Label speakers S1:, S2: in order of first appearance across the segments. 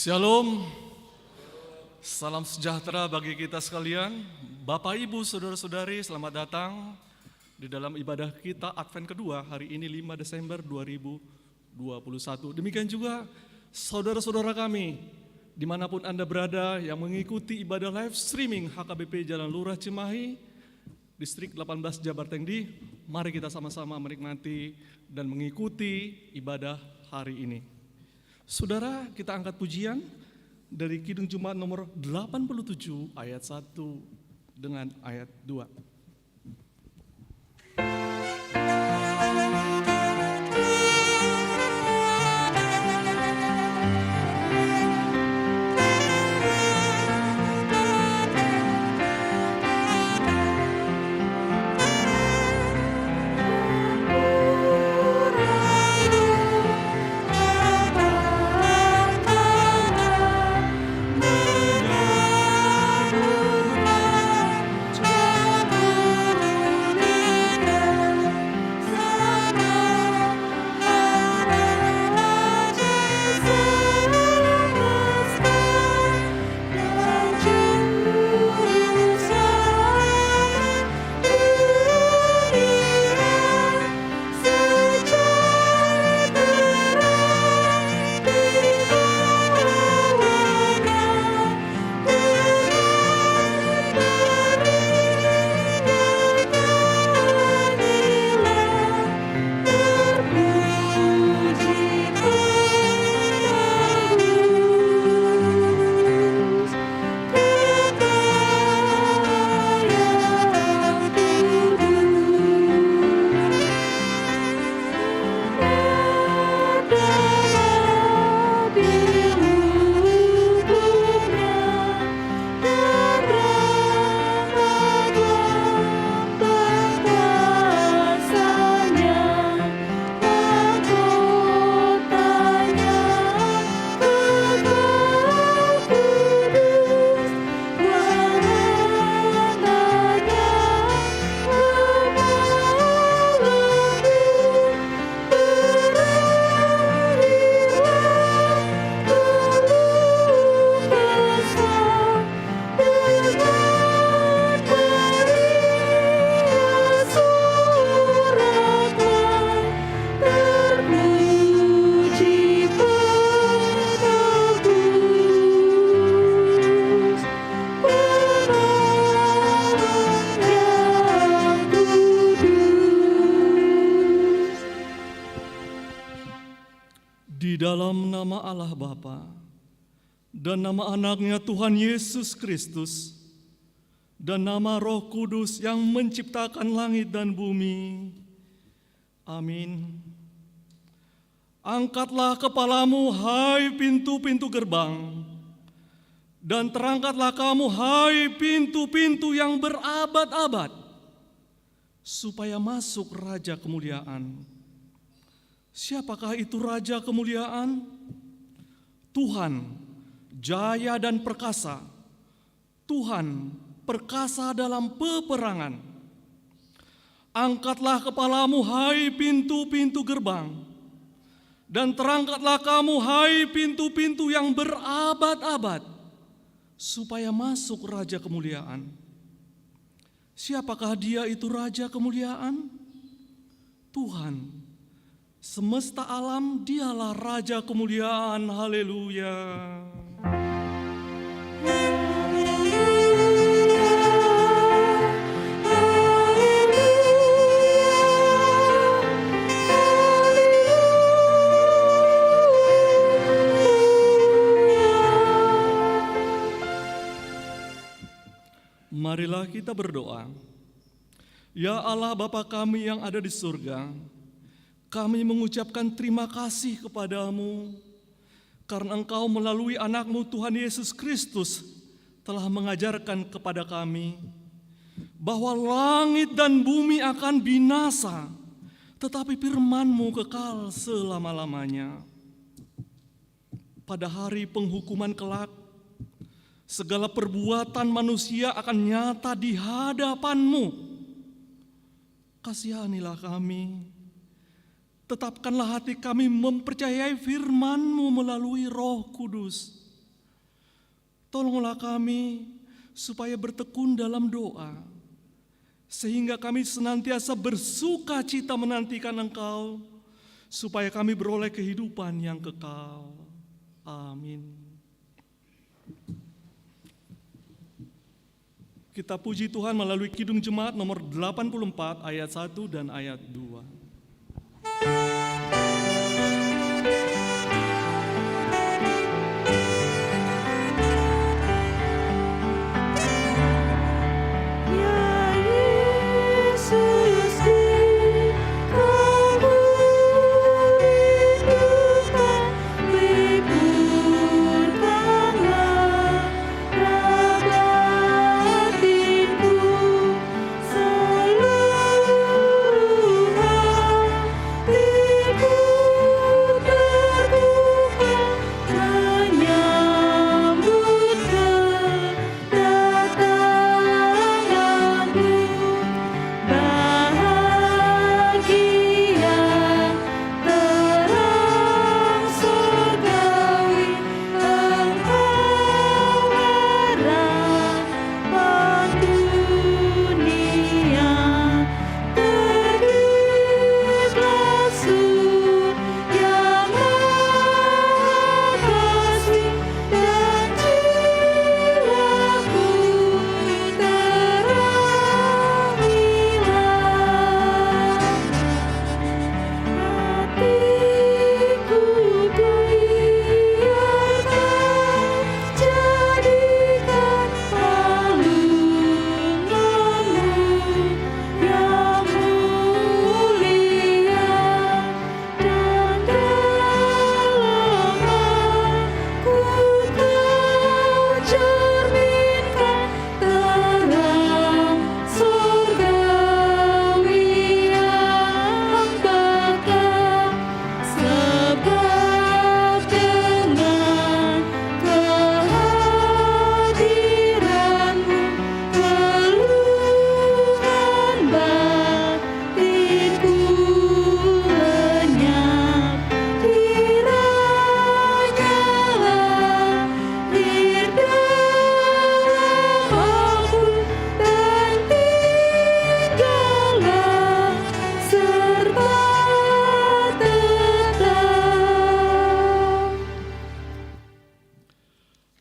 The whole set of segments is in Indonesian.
S1: Shalom, salam sejahtera bagi kita sekalian. Bapak, Ibu, Saudara-saudari, selamat datang di dalam ibadah kita Advent kedua hari ini 5 Desember 2021. Demikian juga saudara-saudara kami, dimanapun Anda berada yang mengikuti ibadah live streaming HKBP Jalan Lurah Cimahi, Distrik 18 Jabartengdi. Mari kita sama-sama menikmati dan mengikuti ibadah hari ini. Saudara, kita angkat pujian dari Kidung Jumat nomor 87 ayat 1 dengan ayat 2. Dalam nama Allah Bapa dan nama anaknya Tuhan Yesus Kristus dan nama Roh Kudus yang menciptakan langit dan bumi. Amin. Angkatlah kepalamu, hai pintu-pintu gerbang, dan terangkatlah kamu, hai pintu-pintu yang berabad-abad, supaya masuk Raja Kemuliaan. Siapakah itu Raja Kemuliaan? Tuhan, jaya dan perkasa. Tuhan, perkasa dalam peperangan. Angkatlah kepalamu, hai pintu-pintu gerbang, dan terangkatlah kamu, hai pintu-pintu yang berabad-abad, supaya masuk Raja Kemuliaan. Siapakah Dia itu Raja Kemuliaan? Tuhan, semesta alam, Dialah Raja Kemuliaan. Haleluya. Marilah kita berdoa. Ya Allah Bapa kami yang ada di surga, kami mengucapkan terima kasih kepadamu karena Engkau melalui anak-Mu Tuhan Yesus Kristus telah mengajarkan kepada kami bahwa langit dan bumi akan binasa, tetapi firman-Mu kekal selama-lamanya. Pada hari penghukuman kelak, segala perbuatan manusia akan nyata di hadapan-Mu. Kasihanilah kami. Tetapkanlah hati kami mempercayai firman-Mu melalui Roh Kudus. Tolonglah kami supaya bertekun dalam doa, sehingga kami senantiasa bersuka cita menantikan Engkau, supaya kami beroleh kehidupan yang kekal. Amin. Kita puji Tuhan melalui Kidung Jemaat nomor 84 ayat 1 dan ayat 2.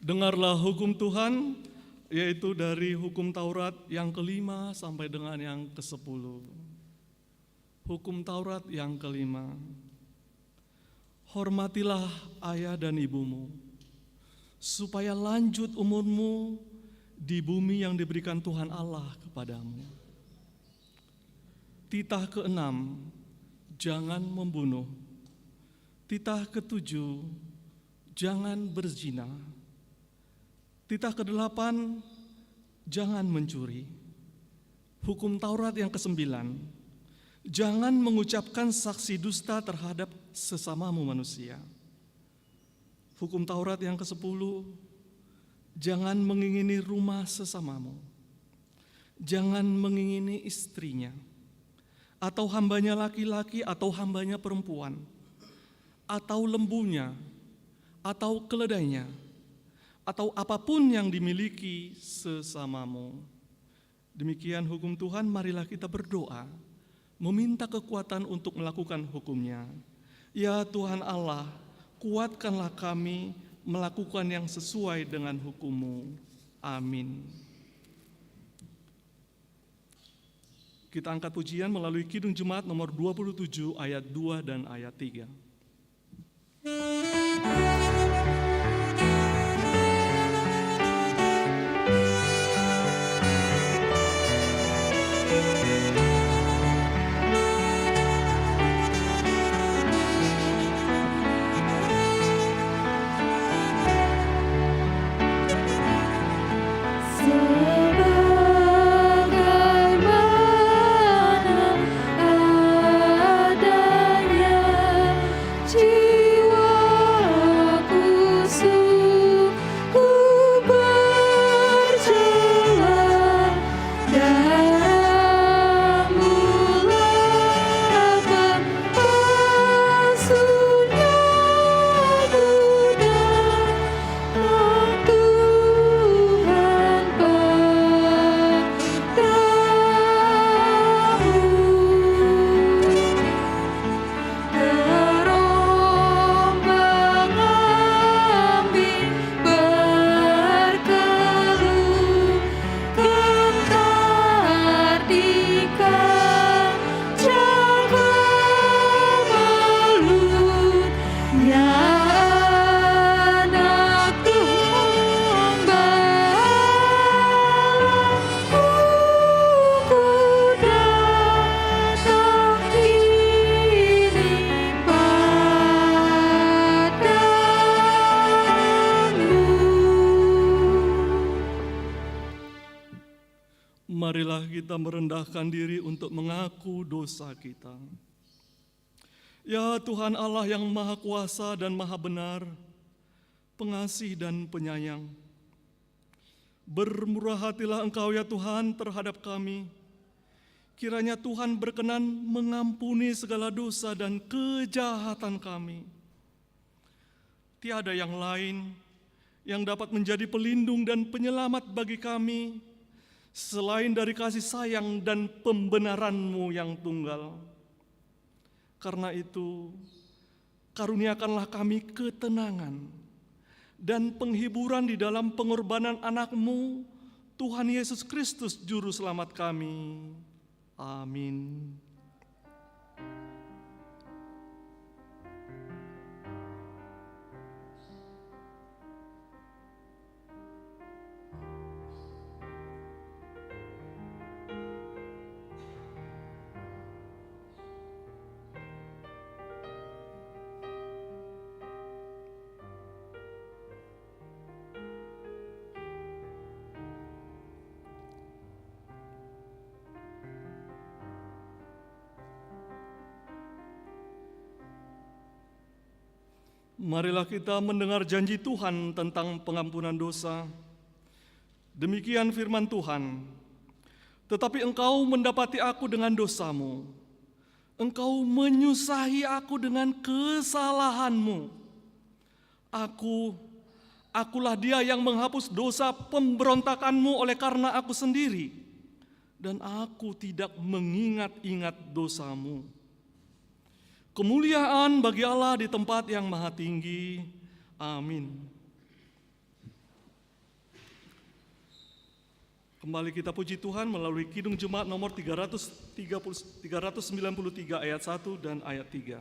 S1: Dengarlah hukum Tuhan, yaitu dari hukum Taurat yang kelima sampai dengan yang ke-10. Hukum Taurat yang kelima. Hormatilah ayah dan ibumu, supaya lanjut umurmu di bumi yang diberikan Tuhan Allah kepadamu. Titah ke-6, jangan membunuh. Titah ke-7, jangan berzina. Titah ke-8, jangan mencuri. Hukum Taurat yang ke-9, jangan mengucapkan saksi dusta terhadap sesamamu manusia. Hukum Taurat yang ke-10, jangan mengingini rumah sesamamu. Jangan mengingini istrinya, atau hambanya laki-laki atau hambanya perempuan, atau lembunya, atau keledainya, atau apapun yang dimiliki sesamamu. Demikian hukum Tuhan, marilah kita berdoa, meminta kekuatan untuk melakukan hukumnya. Ya Tuhan Allah, kuatkanlah kami melakukan yang sesuai dengan hukum-Mu. Amin. Kita angkat pujian melalui Kidung Jemaat nomor 27 ayat 2 dan ayat 3.
S2: Jiwa
S1: kita merendahkan diri untuk mengaku dosa kita. Ya Tuhan Allah yang Maha Kuasa dan Maha Benar, pengasih dan penyayang, bermurah hatilah Engkau ya Tuhan terhadap kami. Kiranya Tuhan berkenan mengampuni segala dosa dan kejahatan kami. Tiada yang lain yang dapat menjadi pelindung dan penyelamat bagi kami selain dari kasih sayang dan pembenaran-Mu yang tunggal. Karena itu, karuniakanlah kami ketenangan dan penghiburan di dalam pengorbanan anak-Mu, Tuhan Yesus Kristus Juru Selamat kami. Amin. Marilah kita mendengar janji Tuhan tentang pengampunan dosa. Demikian firman Tuhan, tetapi engkau mendapati aku dengan dosamu, engkau menyusahi aku dengan kesalahanmu. Akulah dia yang menghapus dosa pemberontakanmu oleh karena aku sendiri, dan aku tidak mengingat-ingat dosamu. Kemuliaan bagi Allah di tempat yang maha tinggi. Amin. Kembali kita puji Tuhan melalui Kidung Jemaat nomor 393 ayat 1 dan ayat 3.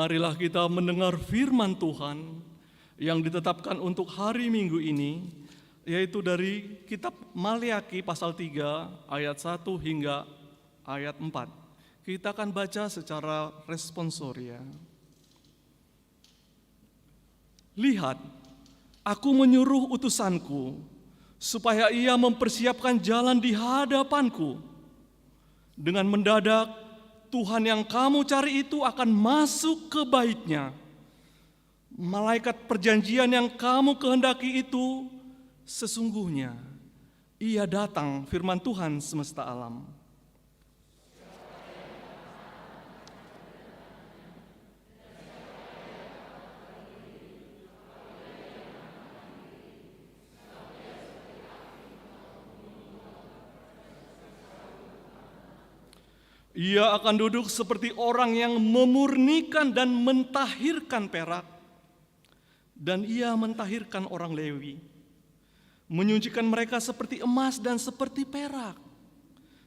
S1: Marilah kita mendengar firman Tuhan yang ditetapkan untuk hari Minggu ini, yaitu dari kitab Maleakhi pasal 3 ayat 1 hingga ayat 4. Kita akan baca secara responsoria. Lihat, aku menyuruh utusanku supaya ia mempersiapkan jalan di hadapanku. Dengan mendadak Tuhan yang kamu cari itu akan masuk ke baitnya, malaikat perjanjian yang kamu kehendaki itu sesungguhnya ia datang, firman Tuhan semesta alam. Ia akan duduk seperti orang yang memurnikan dan mentahirkan perak, dan ia mentahirkan orang Lewi, menyucikan mereka seperti emas dan seperti perak,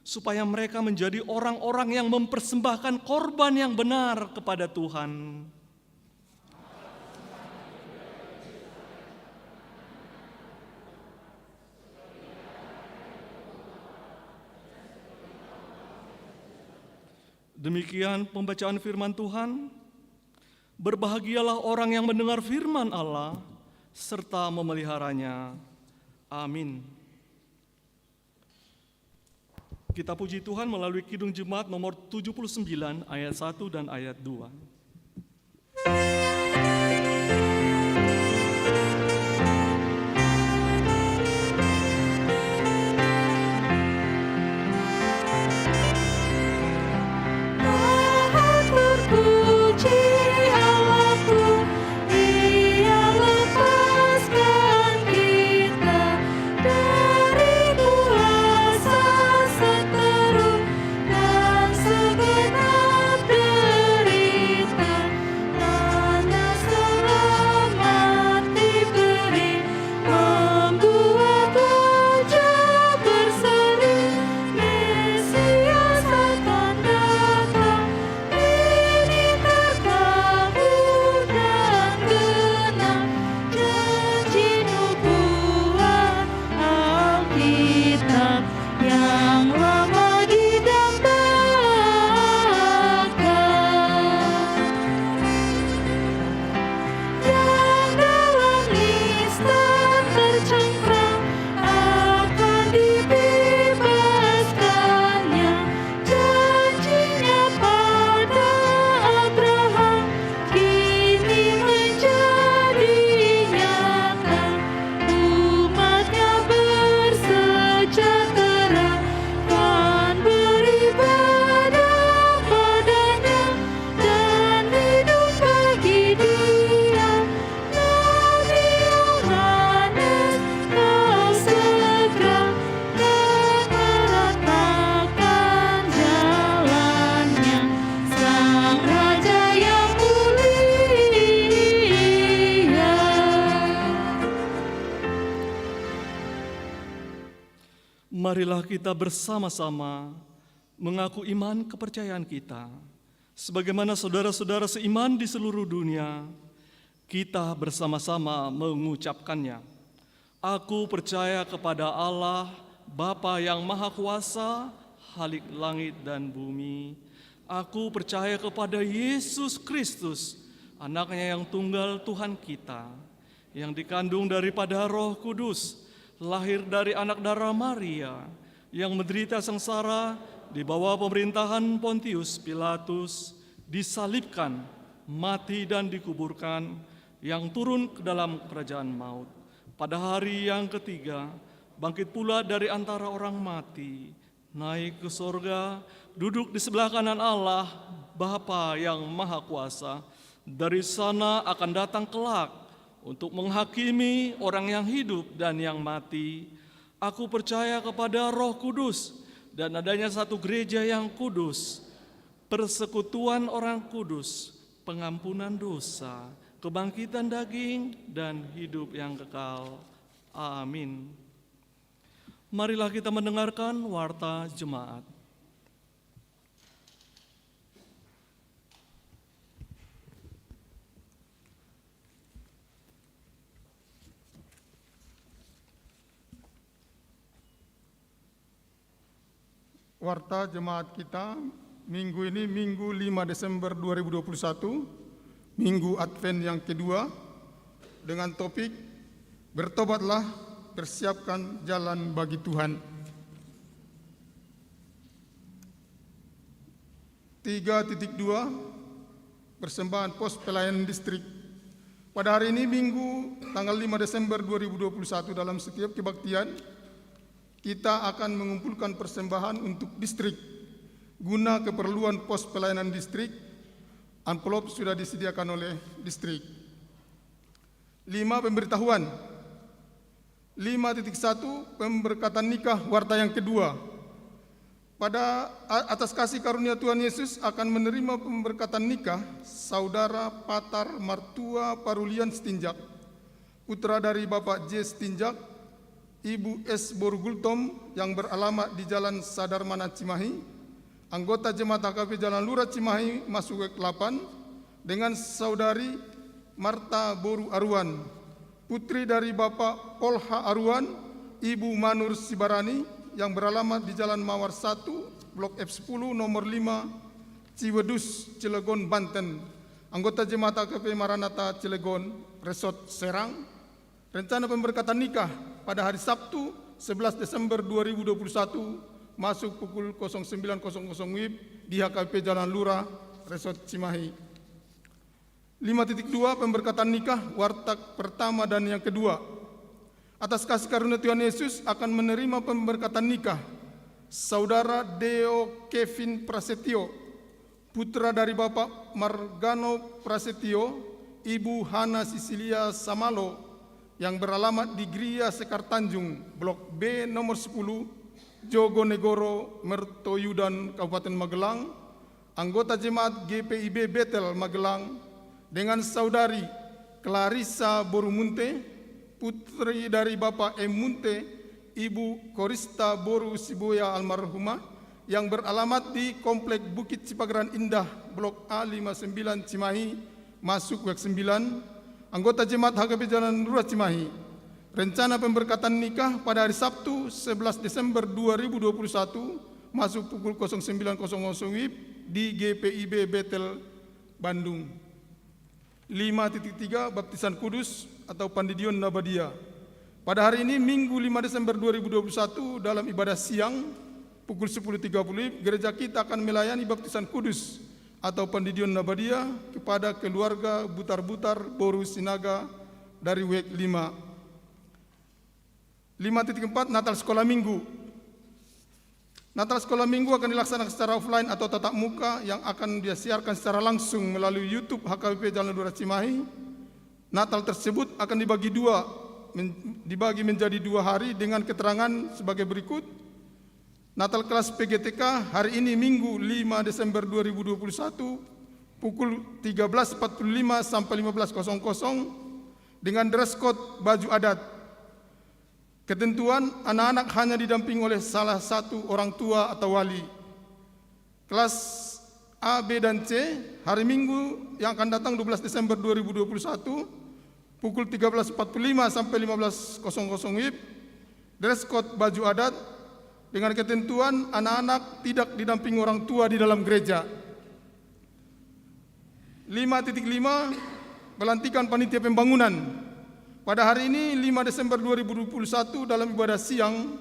S1: supaya mereka menjadi orang-orang yang mempersembahkan korban yang benar kepada Tuhan. Demikian pembacaan firman Tuhan. Berbahagialah orang yang mendengar firman Allah serta memeliharanya. Amin. Kita puji Tuhan melalui Kidung Jemaat nomor 79 ayat 1 dan ayat 2. Marilah kita bersama-sama mengaku iman kepercayaan kita. Sebagaimana saudara-saudara seiman di seluruh dunia, kita bersama-sama mengucapkannya. Aku percaya kepada Allah, Bapa yang Maha Kuasa, Khalik langit dan bumi. Aku percaya kepada Yesus Kristus, Anaknya yang tunggal Tuhan kita, yang dikandung daripada Roh Kudus, lahir dari anak darah Maria, yang menderita sengsara di bawah pemerintahan Pontius Pilatus, disalibkan, mati dan dikuburkan, yang turun ke dalam kerajaan maut. Pada hari yang ketiga, bangkit pula dari antara orang mati, naik ke sorga, duduk di sebelah kanan Allah, Bapa yang Maha Kuasa. Dari sana akan datang kelak untuk menghakimi orang yang hidup dan yang mati. Aku percaya kepada Roh Kudus dan adanya satu gereja yang kudus, persekutuan orang kudus, pengampunan dosa, kebangkitan daging, dan hidup yang kekal. Amin. Marilah kita mendengarkan warta jemaat.
S2: Warta jemaat kita minggu ini, Minggu 5 Desember 2021, Minggu Advent yang kedua, dengan topik Bertobatlah, persiapkan jalan bagi Tuhan. 3.2 Persembahan pos pelayanan distrik Pada hari ini Minggu tanggal 5 Desember 2021 dalam setiap kebaktian kita akan mengumpulkan persembahan untuk distrik guna keperluan pos pelayanan distrik. Amplop sudah disediakan oleh distrik. 5. Pemberitahuan. 5.1 Pemberkatan nikah warta yang kedua. Pada atas kasih karunia Tuhan Yesus akan menerima pemberkatan nikah Saudara Patar Martua Parulian Stinjak, putra dari Bapak J. Stinjak, Ibu S. Borgultom yang beralamat di Jalan Sadarmana Cimahi, anggota Jemaat HKP Jalan Lurah Cimahi masuk ke 8, dengan Saudari Marta Boru Aruan, putri dari Bapak Polha Aruan, Ibu Manur Sibarani yang beralamat di Jalan Mawar 1, Blok F10 nomor 5, Ciwedus, Cilegon, Banten, anggota Jemaat HKP Maranatha Cilegon, Resort Serang. Rencana pemberkatan nikah pada hari Sabtu 11 Desember 2021 masuk pukul 09.00 WIB di HKP Jalan Lurah, Resort Cimahi. 5.2 Pemberkatan nikah wartak pertama dan yang kedua. Atas kasih karunia Tuhan Yesus akan menerima pemberkatan nikah Saudara Deo Kevin Prasetyo, putra dari Bapak Margano Prasetyo, Ibu Hana Sisilia Samalo yang beralamat di Gria Sekar Tanjung, Blok B nomor 10, Jogonegoro, Mertoyudan, Kabupaten Magelang, anggota Jemaat GPIB Betel Magelang, dengan Saudari Clarissa Borumunte, putri dari Bapak M. Munte, Ibu Korista Boru Siboya almarhumah, yang beralamat di Komplek Bukit Cipagran Indah, Blok A59 Cimahi, masuk WEK 9, anggota Jemaat HKP Jalan Lurah Cimahi. Rencana pemberkatan nikah pada hari Sabtu 11 Desember 2021 masuk pukul 09.00 WIB di GPIB Betel, Bandung. 5.3 Baptisan Kudus atau Pandidion Nabadia. Pada hari ini Minggu 5 Desember 2021 dalam ibadah siang pukul 10.30 gereja kita akan melayani baptisan kudus atau Pandidion Nabadia kepada keluarga Butar-Butar Boru Sinaga dari WEK 5. 5.4 Natal Sekolah Minggu. Natal Sekolah Minggu akan dilaksanakan secara offline atau tatap muka yang akan disiarkan secara langsung melalui YouTube HKBP Jalan Lurah Cimahi. Natal tersebut akan dibagi menjadi 2 hari dengan keterangan sebagai berikut. Natal kelas PGTK hari ini Minggu 5 Desember 2021 pukul 13.45 sampai 15.00 dengan dress code baju adat. Ketentuan anak-anak hanya didampingi oleh salah satu orang tua atau wali. Kelas A, B, dan C hari Minggu yang akan datang 12 Desember 2021 pukul 13.45 sampai 15.00 WIB, dress code baju adat dengan ketentuan anak-anak tidak didampingi orang tua di dalam gereja. 5.5 Pelantikan Panitia Pembangunan. Pada hari ini 5 Desember 2021 dalam ibadah siang,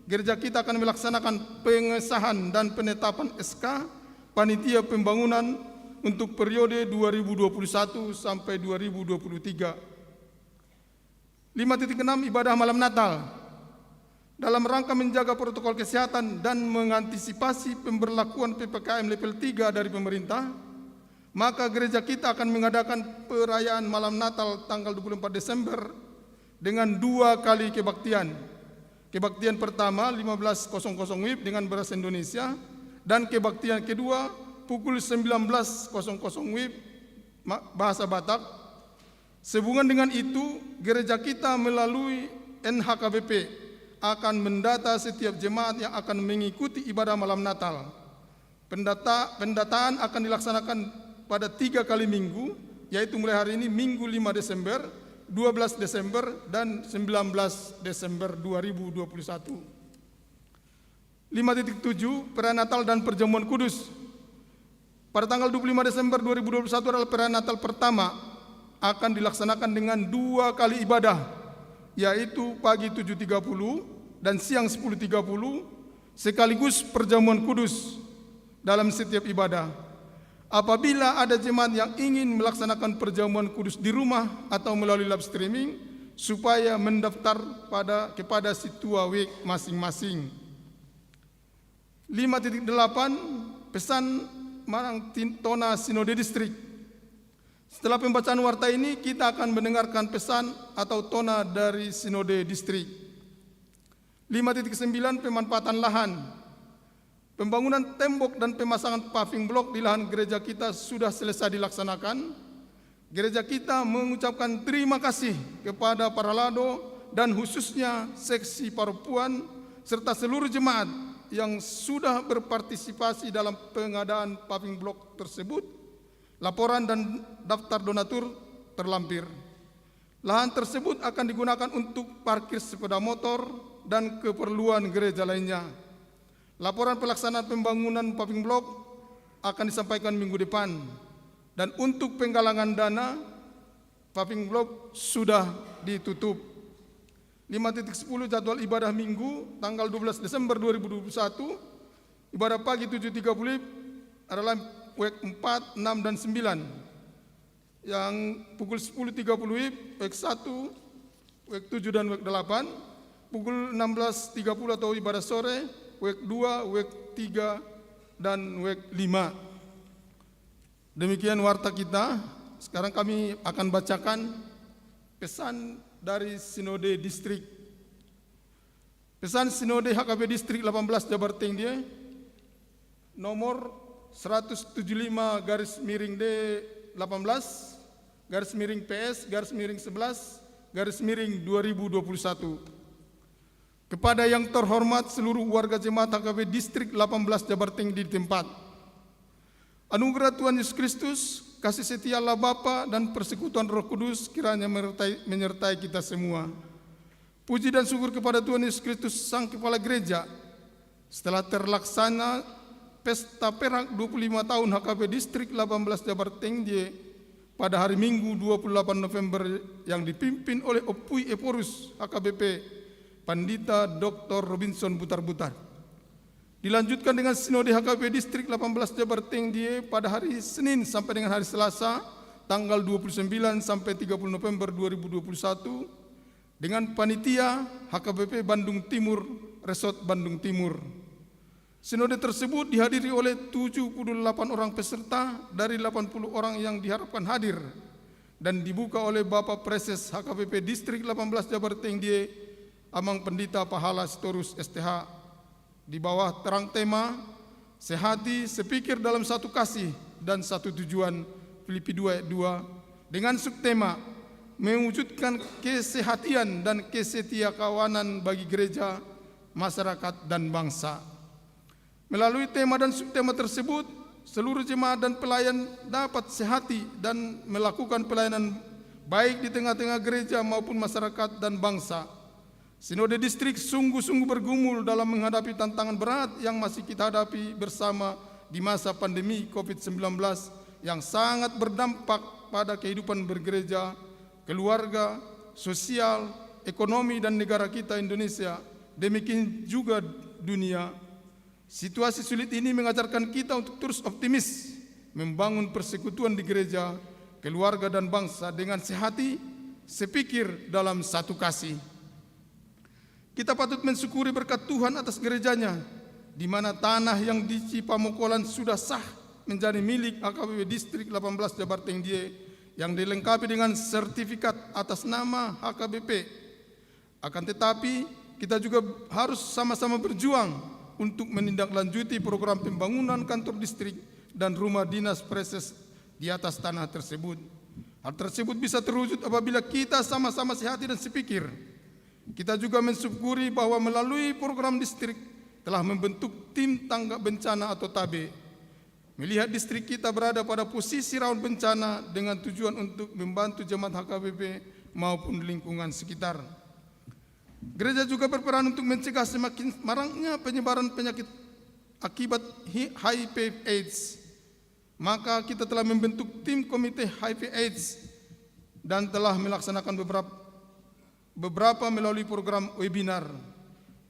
S2: gereja kita akan melaksanakan pengesahan dan penetapan SK Panitia Pembangunan untuk periode 2021 sampai 2023. 5.6 Ibadah Malam Natal. Dalam rangka menjaga protokol kesehatan dan mengantisipasi pemberlakuan PPKM level 3 dari pemerintah, maka gereja kita akan mengadakan perayaan malam Natal tanggal 24 Desember dengan 2 kali kebaktian. Kebaktian pertama 15.00 WIB dengan bahasa Indonesia dan kebaktian kedua pukul 19.00 WIB bahasa Batak. Sehubungan dengan itu, gereja kita melalui NHKBP akan mendata setiap jemaat yang akan mengikuti ibadah malam Natal. Pendataan akan dilaksanakan pada 3 kali minggu, yaitu mulai hari ini Minggu 5 Desember, 12 Desember, dan 19 Desember 2021. 5.7 Perayaan Natal dan Perjamuan Kudus. Pada tanggal 25 Desember 2021 adalah perayaan Natal pertama, akan dilaksanakan dengan 2 kali ibadah, yaitu pagi 7.30 dan siang 10.30, sekaligus perjamuan kudus dalam setiap ibadah. Apabila ada jemaat yang ingin melaksanakan perjamuan kudus di rumah atau melalui live streaming, supaya mendaftar kepada situa WIK masing-masing. 5.8 pesan Marang Tona Sinode Distrik. Setelah pembacaan warta ini, kita akan mendengarkan pesan atau tona dari Sinode Distrik. 5.9 pemanfaatan lahan. Pembangunan tembok dan pemasangan paving blok di lahan gereja kita sudah selesai dilaksanakan. Gereja kita mengucapkan terima kasih kepada para lado dan khususnya seksi Parupuan serta seluruh jemaat yang sudah berpartisipasi dalam pengadaan paving blok tersebut. Laporan dan daftar donatur terlampir. Lahan tersebut akan digunakan untuk parkir sepeda motor dan keperluan gereja lainnya. Laporan pelaksanaan pembangunan paving blok akan disampaikan minggu depan. Dan untuk penggalangan dana, paving blok sudah ditutup. 5.10 jadwal ibadah minggu tanggal 12 Desember 2021. Ibadah pagi 7.30 adalah WEK 4, 6, dan 9. Yang pukul 10.30 WEK 1, WEK 7, dan WEK 8. Pukul 16.30 atau ibadah sore, WEK 2, WEK 3, dan WEK 5. Demikian warta kita. Sekarang kami akan bacakan pesan dari Sinode Distrik. Pesan Sinode HKB Distrik 18 Jabar Tengdie, nomor 175/PS/PS/11/2021. Kepada yang terhormat seluruh warga jemaat HKB Distrik 18 Jabar Tengdie di tempat. Anugerah Tuhan Yesus Kristus, kasih setia Allah Bapa dan persekutuan Roh Kudus kiranya menyertai kita semua. Puji dan syukur kepada Tuhan Yesus Kristus Sang Kepala Gereja. Setelah terlaksana pesta perak 25 tahun HKB Distrik 18 Jabar Tengdie pada hari Minggu 28 November yang dipimpin oleh Opui Eporus HKBP Pandita Dr. Robinson Butar-Butar. Dilanjutkan dengan Sinode HKB Distrik 18 Jabar Tengdie pada hari Senin sampai dengan hari Selasa tanggal 29 sampai 30 November 2021 dengan panitia HKBP Bandung Timur, Resort Bandung Timur. Sinode tersebut dihadiri oleh 78 orang peserta dari 80 orang yang diharapkan hadir dan dibuka oleh Bapak Preses HKBP Distrik 18 Jabar Tengdie, Amang Pendeta Pahala Sitorus STH, di bawah terang tema Sehati Sepikir dalam Satu Kasih dan Satu Tujuan, Filipi 2 ayat 2, dengan subtema mewujudkan kesehatian dan kesetiakawanan bagi gereja, masyarakat, dan bangsa. Melalui tema dan subtema tersebut, seluruh jemaat dan pelayan dapat sehati dan melakukan pelayanan baik di tengah-tengah gereja maupun masyarakat dan bangsa. Sinode Distrik sungguh-sungguh bergumul dalam menghadapi tantangan berat yang masih kita hadapi bersama di masa pandemi COVID-19 yang sangat berdampak pada kehidupan bergereja, keluarga, sosial, ekonomi, dan negara kita Indonesia, demikian juga dunia. Situasi sulit ini mengajarkan kita untuk terus optimis, membangun persekutuan di gereja, keluarga, dan bangsa dengan sehati, sepikir dalam satu kasih. Kita patut mensyukuri berkat Tuhan atas gerejanya, di mana tanah yang di Cipamokolan sudah sah menjadi milik HKBP Distrik 18 Jabar Tengdie yang dilengkapi dengan sertifikat atas nama HKBP. Akan tetapi, kita juga harus sama-sama berjuang untuk menindaklanjuti program pembangunan kantor distrik dan rumah dinas preses di atas tanah tersebut. Hal tersebut bisa terwujud apabila kita sama-sama sehati dan sepikir. Kita juga mensyukuri bahwa melalui program distrik telah membentuk tim tanggap bencana atau TABE. Melihat distrik kita berada pada posisi rawan bencana dengan tujuan untuk membantu jemaat HKBP maupun lingkungan sekitar. Gereja juga berperan untuk mencegah semakin maraknya penyebaran penyakit akibat HIV/AIDS. Maka kita telah membentuk tim komite HIV/AIDS dan telah melaksanakan beberapa melalui program webinar.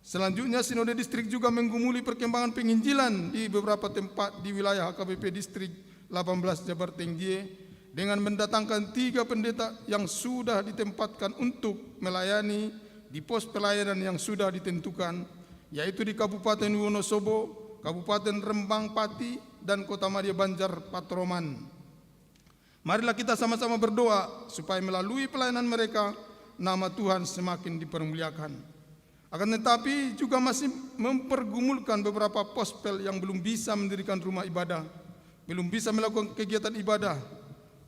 S2: Selanjutnya, Sinode Distrik juga menggumuli perkembangan penginjilan di beberapa tempat di wilayah HKBP Distrik 18 Jabar Tenggie dengan mendatangkan 3 pendeta yang sudah ditempatkan untuk melayani di pos pelayanan yang sudah ditentukan, yaitu di Kabupaten Wonosobo, Kabupaten Rembang Pati, dan Kota Madia Banjar Patroman. Marilah kita sama-sama berdoa supaya melalui pelayanan mereka, nama Tuhan semakin dipermuliakan. Akan tetapi juga masih mempergumulkan beberapa pospel yang belum bisa mendirikan rumah ibadah, belum bisa melakukan kegiatan ibadah.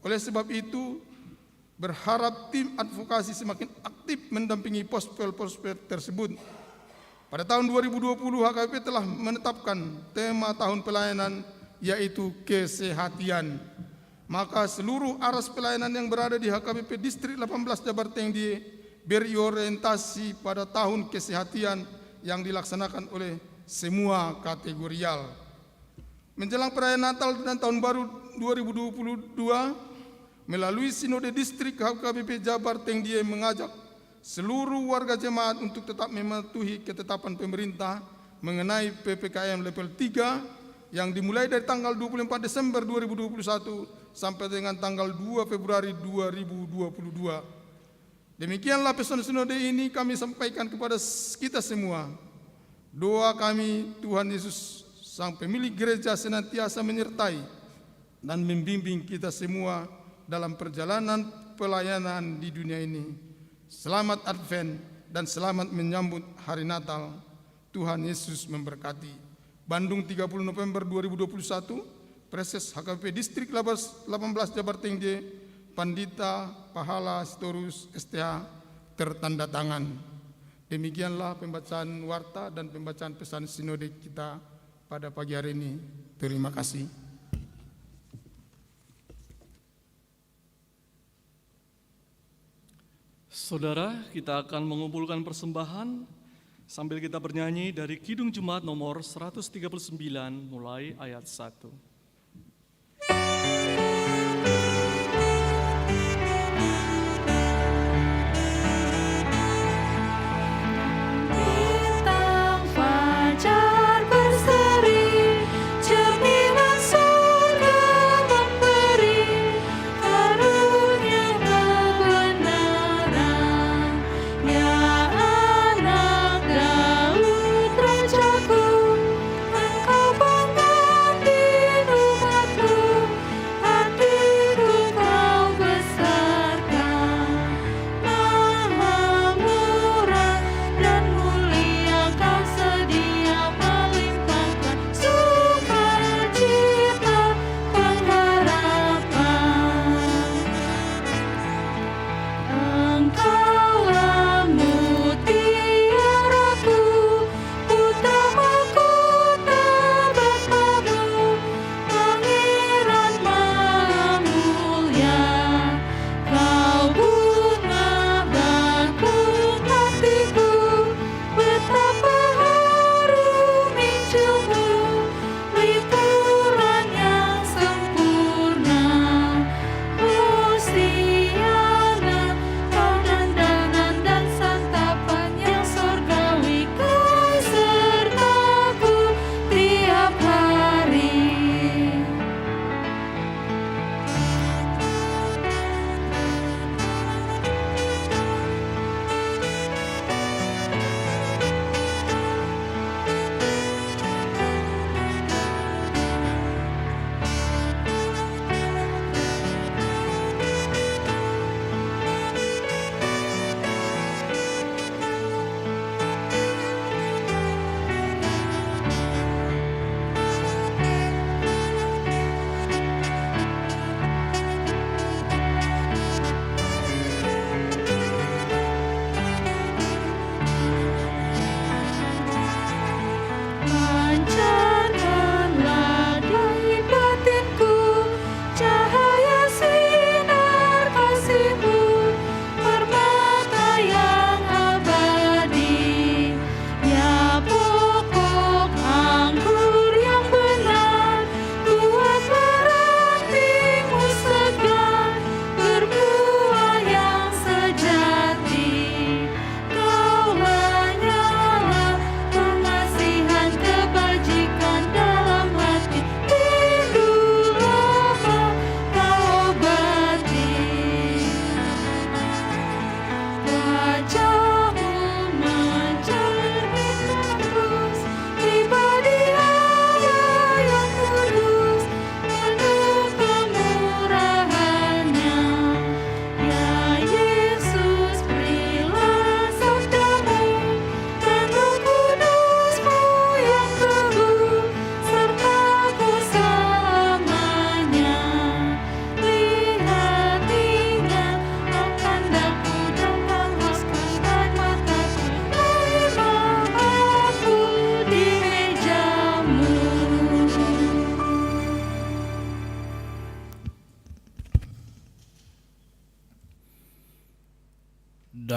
S2: Oleh sebab itu, berharap tim advokasi semakin aktif mendampingi pospel-pospel tersebut. Pada tahun 2020, HKBP telah menetapkan tema tahun pelayanan, yaitu kesehatian. Maka seluruh aras pelayanan yang berada di HKBP Distrik 18 Jabar Tenggie beri orientasi pada tahun kesehatian yang dilaksanakan oleh semua kategorial. Menjelang perayaan Natal dan Tahun Baru 2022, melalui Sinode Distrik HKBP Jabar Tenggie mengajak seluruh warga jemaat untuk tetap mematuhi ketetapan pemerintah mengenai PPKM level 3 yang dimulai dari tanggal 24 Desember 2021 sampai dengan tanggal 2 Februari 2022. Demikianlah pesan Sinode ini kami sampaikan kepada kita semua. Doa kami, Tuhan Yesus Sang Pemilik Gereja senantiasa menyertai dan membimbing kita semua dalam perjalanan pelayanan di dunia ini. Selamat Advent dan selamat menyambut hari Natal. Tuhan Yesus memberkati. Bandung 30 November 2021, Preses HKBP Distrik 18 Jabar Tenggie, Pandita Pahala Sitorus STH, tertanda tangan. Demikianlah pembacaan warta dan pembacaan pesan sinode kita pada pagi hari ini. Terima kasih.
S1: Saudara, kita akan mengumpulkan persembahan sambil kita bernyanyi dari Kidung Jemaat nomor 139 mulai ayat 1.
S3: Engkau pengganti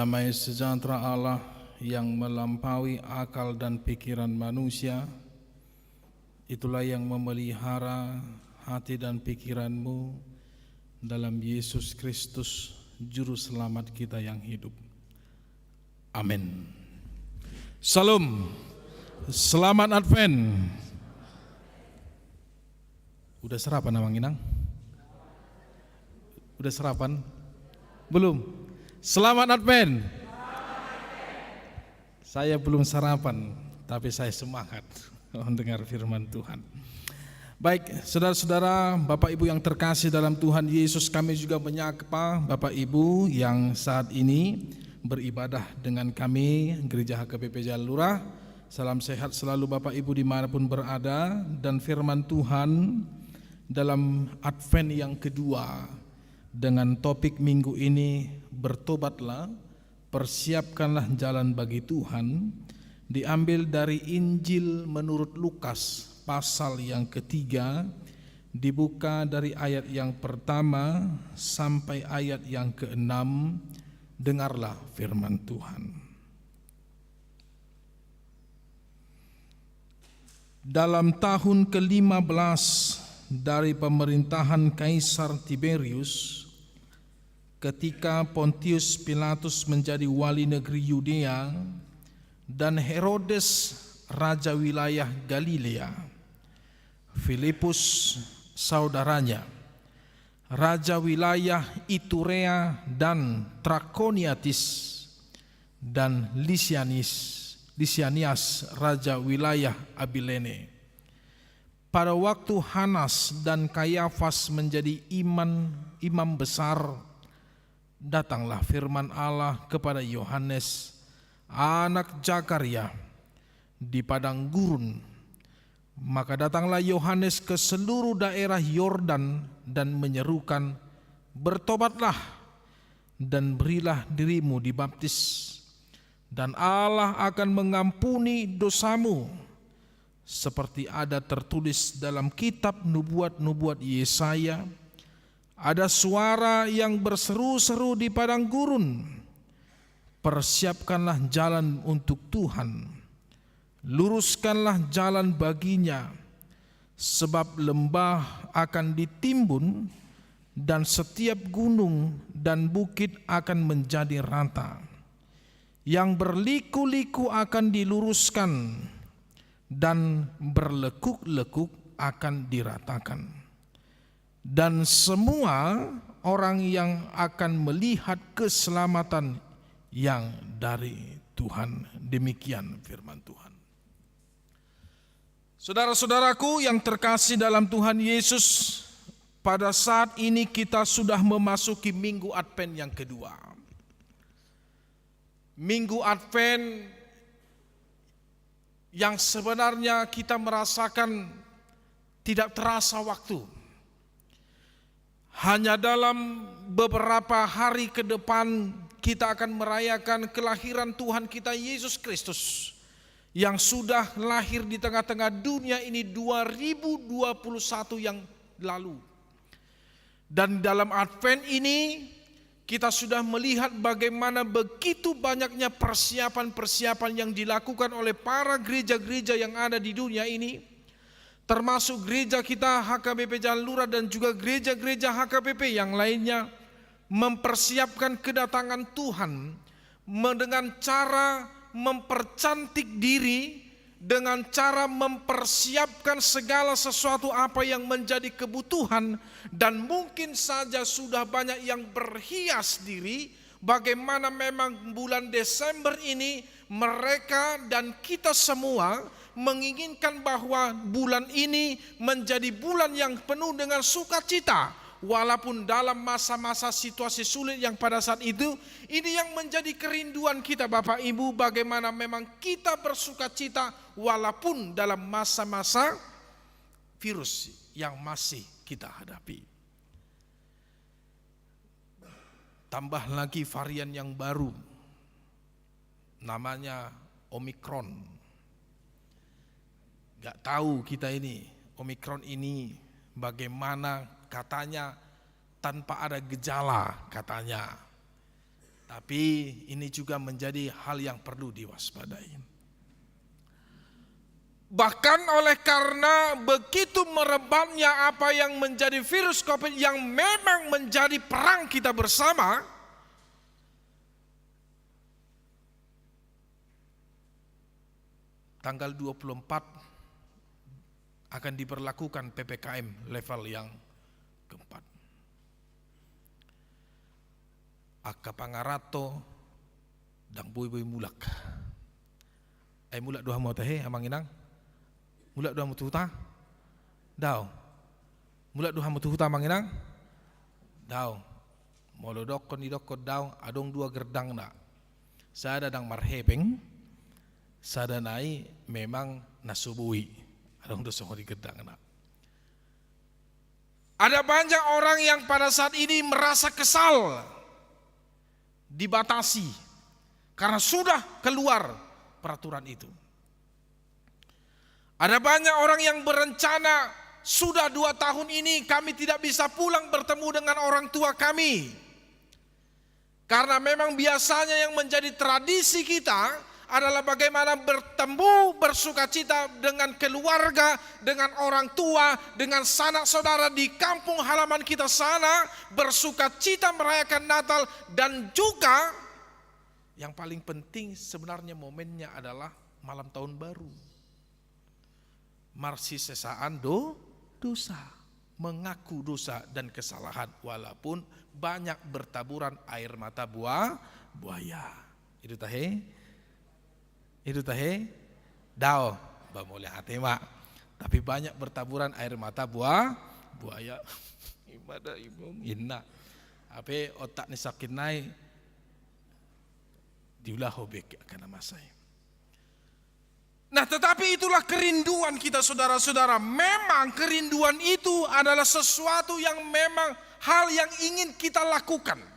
S3: Damai sejahtera Allah yang melampaui akal dan pikiran manusia, itulah yang memelihara hati dan pikiranmu dalam Yesus Kristus, Juru Selamat kita yang hidup. Amin. Salam, selamat Advent. Udah sarapan Amang Inang? Udah sarapan? Belum? Selamat Advent. Saya belum sarapan, tapi saya semangat mendengar firman Tuhan. Baik, saudara-saudara, Bapak Ibu yang terkasih dalam Tuhan Yesus, kami juga menyapa Bapak Ibu yang saat ini beribadah dengan kami Gereja HKBP Jalan Lurah. Salam sehat selalu Bapak Ibu dimanapun berada, dan firman Tuhan dalam Advent yang kedua dengan topik minggu ini, bertobatlah, persiapkanlah jalan bagi Tuhan, diambil dari Injil menurut Lukas pasal yang ketiga, dibuka dari ayat yang pertama sampai ayat yang keenam. Dengarlah firman Tuhan. Dalam tahun ke-15 dari pemerintahan Kaisar Tiberius, ketika Pontius Pilatus menjadi wali negeri Yudea dan Herodes raja wilayah Galilea, Filipus saudaranya, raja wilayah Iturea dan Trakoniatis, dan Lisianias raja wilayah Abilene. Pada waktu Hanas dan Kayafas menjadi imam besar, datanglah firman Allah kepada Yohanes, anak Zakaria, di padang gurun. Maka datanglah Yohanes ke seluruh daerah Yordan dan menyerukan, bertobatlah dan berilah dirimu dibaptis, dan Allah akan mengampuni dosamu, seperti ada tertulis dalam kitab nubuat-nubuat Yesaya. Ada suara yang berseru-seru di padang gurun, persiapkanlah jalan untuk Tuhan, luruskanlah jalan baginya, sebab lembah akan ditimbun dan setiap gunung dan bukit akan menjadi rata. Yang berliku-liku akan diluruskan dan berlekuk-lekuk akan diratakan. Dan semua orang yang akan melihat keselamatan yang dari Tuhan. Demikian firman Tuhan. Saudara-saudaraku yang terkasih dalam Tuhan Yesus, pada saat ini kita sudah memasuki Minggu Advent yang kedua. Minggu Advent yang sebenarnya kita merasakan tidak terasa waktu. Hanya dalam beberapa hari ke depan kita akan merayakan kelahiran Tuhan kita Yesus Kristus yang sudah lahir di tengah-tengah dunia ini 2021 yang lalu. Dan dalam Advent ini kita sudah melihat bagaimana begitu banyaknya persiapan-persiapan yang dilakukan oleh para gereja-gereja yang ada di dunia ini, termasuk gereja kita HKBP Jalan Lurah dan juga gereja-gereja HKBP yang lainnya, mempersiapkan kedatangan Tuhan dengan cara mempercantik diri, dengan cara mempersiapkan segala sesuatu apa yang menjadi kebutuhan, dan mungkin saja sudah banyak yang berhias diri. Bagaimana memang bulan Desember ini mereka dan kita semua menginginkan bahwa bulan ini menjadi bulan yang penuh dengan sukacita, walaupun dalam masa-masa situasi sulit yang pada saat itu. Ini yang menjadi kerinduan kita Bapak Ibu, bagaimana memang kita bersukacita walaupun dalam masa-masa virus yang masih kita hadapi. Tambah lagi varian yang baru, namanya Omikron. Gak tahu kita ini, Omikron ini bagaimana, katanya tanpa ada gejala katanya. Tapi ini juga menjadi hal yang perlu diwaspadai. Bahkan oleh karena begitu merebaknya apa yang menjadi virus COVID yang memang menjadi perang kita bersama, tanggal 24 akan diberlakukan PPKM level yang keempat. Aka pangarato dang boy mulak. Mulak dua mau teh amang inang. Mulak dua mau tuhuta. Daw. Mulak dua mau tuhuta amang inang. Daw. Molodok kon idok daw adong dua gerdang na. Sada dang marhepeng. Sada nai memang nasubui. Adong dosa di gerdang na. Ada banyak orang yang pada saat ini merasa kesal, dibatasi karena sudah keluar peraturan itu. Ada banyak orang yang berencana sudah 2 tahun ini kami tidak bisa pulang bertemu dengan orang tua kami. Karena memang biasanya yang menjadi tradisi kita adalah bagaimana bertemu bersukacita dengan keluarga, dengan orang tua, dengan sanak saudara di kampung halaman kita sana, bersukacita merayakan Natal, dan juga yang paling penting sebenarnya momennya adalah malam tahun baru. Marsi sesaan dosa, mengaku dosa dan kesalahan walaupun banyak bertaburan air mata buaya. Itu tahe. Itu tahe dao boleh hati mak, tapi banyak bertaburan air mata buaya. Ibadah ibu inna ape otak ni sakit naik diulah hobek akan masai. Nah, tetapi itulah kerinduan kita saudara-saudara. Memang kerinduan itu adalah sesuatu yang memang hal yang ingin kita lakukan.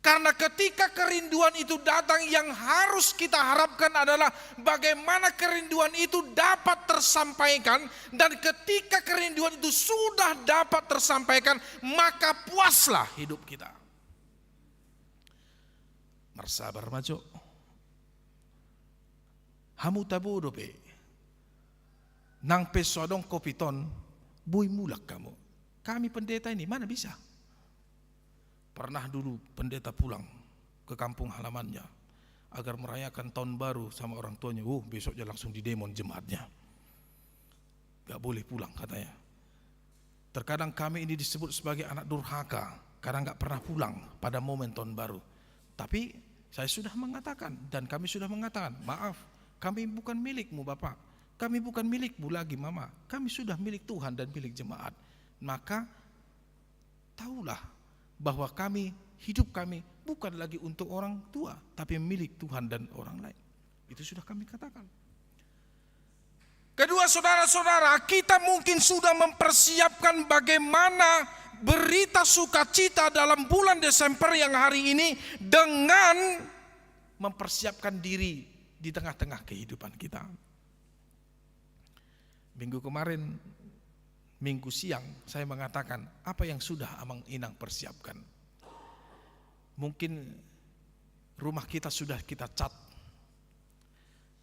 S3: Karena ketika kerinduan itu datang, yang harus kita harapkan adalah bagaimana kerinduan itu dapat tersampaikan. Dan ketika kerinduan itu sudah dapat tersampaikan, maka puaslah hidup kita. Marsabar majo. Hamu tabu dope. Nang pesodong kopiton, buy mulak kamu. Kami pendeta ini mana bisa? Pernah dulu pendeta pulang ke kampung halamannya agar merayakan tahun baru sama orang tuanya. Besoknya langsung didemon jemaatnya. Gak boleh pulang katanya. Terkadang kami ini disebut sebagai anak durhaka karena gak pernah pulang pada momen tahun baru. Tapi saya sudah mengatakan dan kami sudah mengatakan, maaf, kami bukan milikmu Bapak. Kami bukan milikmu lagi Mama. Kami sudah milik Tuhan dan milik jemaat. Maka tahulah bahwa hidup kami bukan lagi untuk orang tua, tapi milik Tuhan dan orang lain. Itu sudah kami katakan. Kedua saudara-saudara, kita mungkin sudah mempersiapkan bagaimana berita sukacita dalam bulan Desember yang hari ini dengan mempersiapkan diri di tengah-tengah kehidupan kita. Minggu kemarin, Minggu siang saya mengatakan apa yang sudah Amang Inang persiapkan. Mungkin rumah kita sudah kita cat.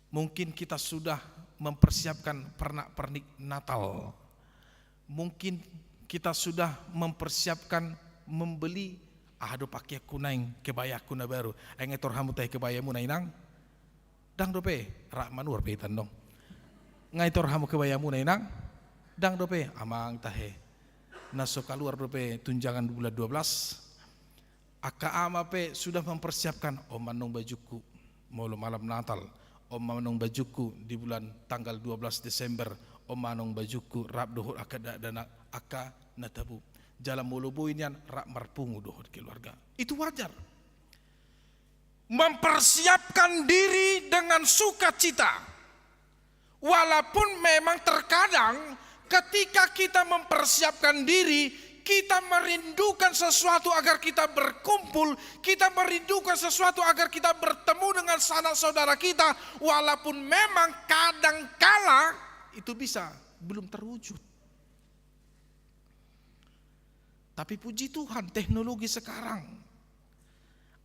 S3: Mungkin kita sudah mempersiapkan pernak-pernik Natal. Mungkin kita sudah mempersiapkan membeli ahado pakai kunaing kebaya kuna baru. Engetor hamu teh kebayamu na inang. Dang dope rak manur peitan dong. Ngaitor hamu kebayamu na inang. Dang dope amang tahe naso kaluar dope tunjangan bulan 12 aka ama pe sudah mempersiapkan manong bajuku molo malam Natal, manong bajuku di bulan tanggal 12 Desember, manong bajuku rap dohor aka dana aka natabu jalan molo boinian rak marpungu dohor keluarga. Itu wajar. Mempersiapkan diri dengan sukacita. Walaupun memang terkadang ketika kita mempersiapkan diri, kita merindukan sesuatu agar kita berkumpul, kita merindukan sesuatu agar kita bertemu dengan sanak saudara kita, walaupun memang kadangkala itu bisa belum terwujud. Tapi puji Tuhan teknologi sekarang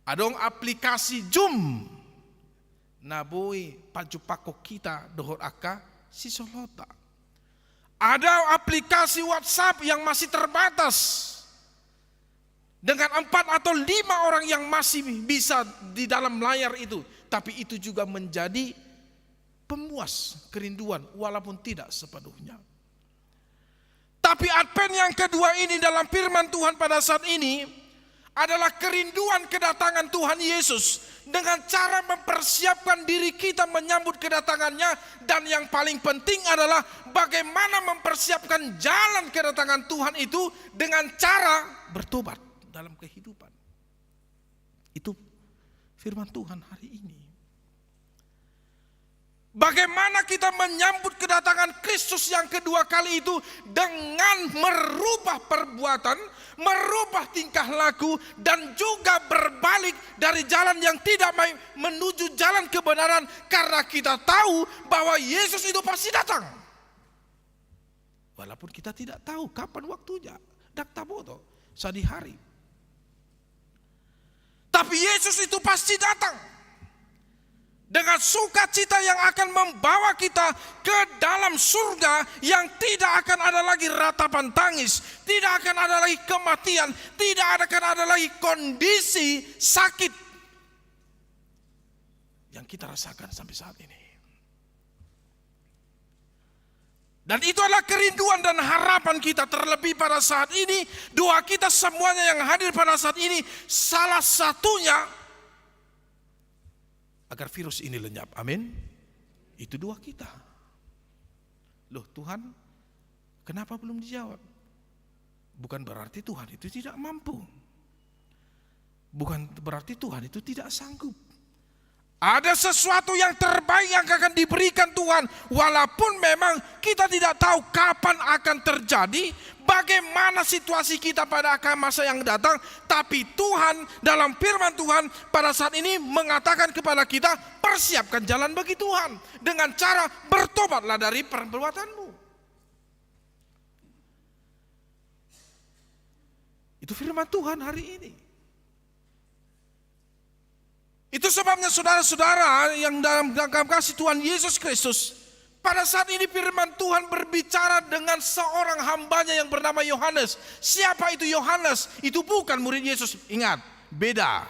S3: Adong aplikasi Zoom. Naboi paju kita dohor aka si solota. Ada aplikasi WhatsApp yang masih terbatas dengan 4 atau 5 orang yang masih bisa di dalam layar itu. Tapi itu juga menjadi pemuas kerinduan walaupun tidak sepenuhnya. Tapi Advent yang kedua ini dalam firman Tuhan pada saat ini adalah kerinduan kedatangan Tuhan Yesus dengan cara mempersiapkan diri kita menyambut kedatangannya, dan yang paling penting adalah bagaimana mempersiapkan jalan kedatangan Tuhan itu dengan cara bertobat dalam kehidupan. Itu firman Tuhan hari ini. Bagaimana kita menyambut kedatangan Kristus yang kedua kali itu dengan merubah perbuatan, merubah tingkah laku, dan juga berbalik dari jalan yang tidak baik menuju jalan kebenaran, karena kita tahu bahwa Yesus itu pasti datang. Walaupun kita tidak tahu kapan waktunya, dak taboto, sadi hari. Tapi Yesus itu pasti datang dengan sukacita yang akan membawa kita ke dalam surga yang tidak akan ada lagi ratapan tangis, tidak akan ada lagi kematian, tidak akan ada lagi kondisi sakit yang kita rasakan sampai saat ini. Dan itu adalah kerinduan dan harapan kita, terlebih pada saat ini. Doa kita semuanya yang hadir pada saat ini, salah satunya agar virus ini lenyap. Amin. Itu doa kita. Loh Tuhan, kenapa belum dijawab? Bukan berarti Tuhan itu tidak mampu. Bukan berarti Tuhan itu tidak sanggup. Ada sesuatu yang terbaik yang akan diberikan Tuhan, walaupun memang kita tidak tahu kapan akan terjadi, bagaimana situasi kita pada masa yang datang. Tapi Tuhan dalam firman Tuhan pada saat ini mengatakan kepada kita, persiapkan jalan bagi Tuhan dengan cara bertobatlah dari perbuatanmu. Itu firman Tuhan hari ini. Itu sebabnya saudara-saudara yang dalam kasih Tuhan Yesus Kristus, pada saat ini firman Tuhan berbicara dengan seorang hambanya yang bernama Yohanes. Siapa itu Yohanes? Itu bukan murid Yesus. Ingat, beda.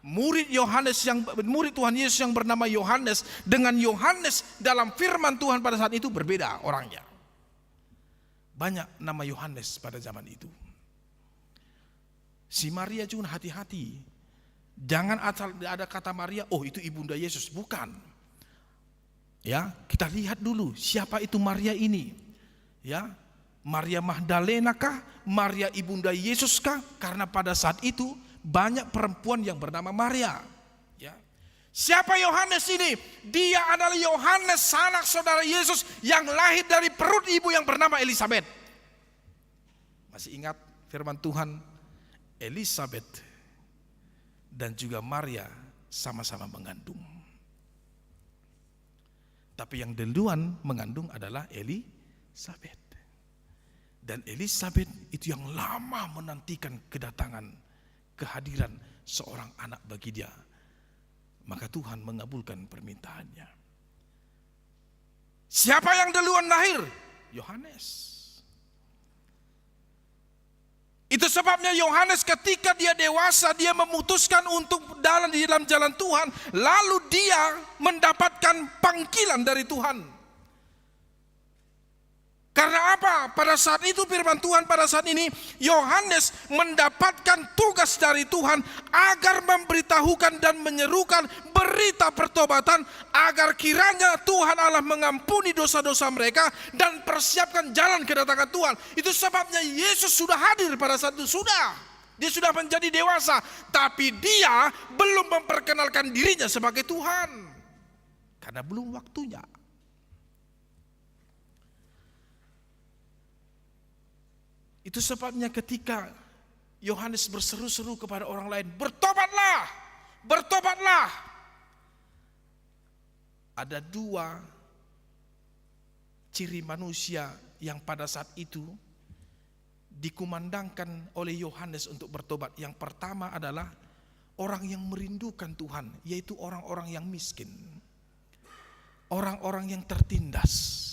S3: Murid Tuhan Yesus yang bernama Yohanes dengan Yohanes dalam firman Tuhan pada saat itu berbeda orangnya. Banyak nama Yohanes pada zaman itu. Si Maria juga hati-hati. Jangan asal ada kata Maria, oh itu ibunda Yesus, bukan. Ya, kita lihat dulu siapa itu Maria ini. Ya, Maria Magdalena kah? Maria ibunda Yesus kah? Karena pada saat itu banyak perempuan yang bernama Maria. Ya. Siapa Yohanes ini? Dia adalah Yohanes, anak saudara Yesus yang lahir dari perut ibu yang bernama Elisabet. Masih ingat firman Tuhan? Elisabet dan juga Maria sama-sama mengandung. Tapi yang duluan mengandung adalah Elisabet. Dan Elisabet itu yang lama menantikan kedatangan, kehadiran seorang anak bagi dia. Maka Tuhan mengabulkan permintaannya. Siapa yang duluan lahir? Yohanes. Itu sebabnya Yohanes ketika dia dewasa, dia memutuskan untuk di dalam jalan Tuhan. Lalu dia mendapatkan panggilan dari Tuhan. Karena apa? Pada saat itu firman Tuhan pada saat ini, Yohanes mendapatkan tugas dari Tuhan agar memberitahukan dan menyerukan berita pertobatan, agar kiranya Tuhan Allah mengampuni dosa-dosa mereka dan persiapkan jalan kedatangan Tuhan. Itu sebabnya Yesus sudah hadir pada saat itu, dia sudah menjadi dewasa, tapi dia belum memperkenalkan dirinya sebagai Tuhan karena belum waktunya. Itu sebabnya ketika Yohanes berseru-seru kepada orang lain, bertobatlah, bertobatlah. Ada dua ciri manusia yang pada saat itu dikumandangkan oleh Yohanes untuk bertobat. Yang pertama adalah orang yang merindukan Tuhan, yaitu orang-orang yang miskin, orang-orang yang tertindas,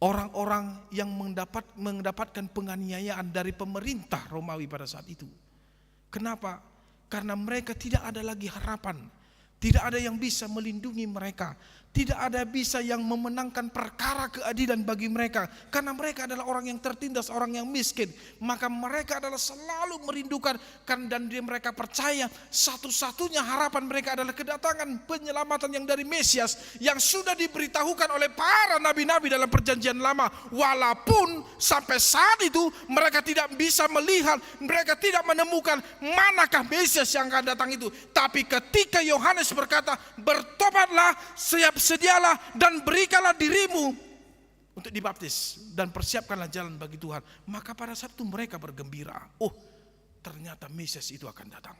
S3: orang-orang yang mendapatkan penganiayaan dari pemerintah Romawi pada saat itu. Kenapa? Karena mereka tidak ada lagi harapan, tidak ada yang bisa melindungi mereka, tidak ada bisa yang memenangkan perkara keadilan bagi mereka, karena mereka adalah orang yang tertindas, orang yang miskin. Maka mereka adalah selalu merindukan, dan mereka percaya satu-satunya harapan mereka adalah kedatangan penyelamatan yang dari Mesias, yang sudah diberitahukan oleh para nabi-nabi dalam perjanjian lama. Walaupun sampai saat itu mereka tidak bisa melihat, mereka tidak menemukan manakah Mesias yang akan datang itu. Tapi ketika Yohanes berkata, bertobatlah, sedialah dan berikanlah dirimu untuk dibaptis dan persiapkanlah jalan bagi Tuhan. Maka pada saat itu mereka bergembira. Oh, ternyata Mesias itu akan datang.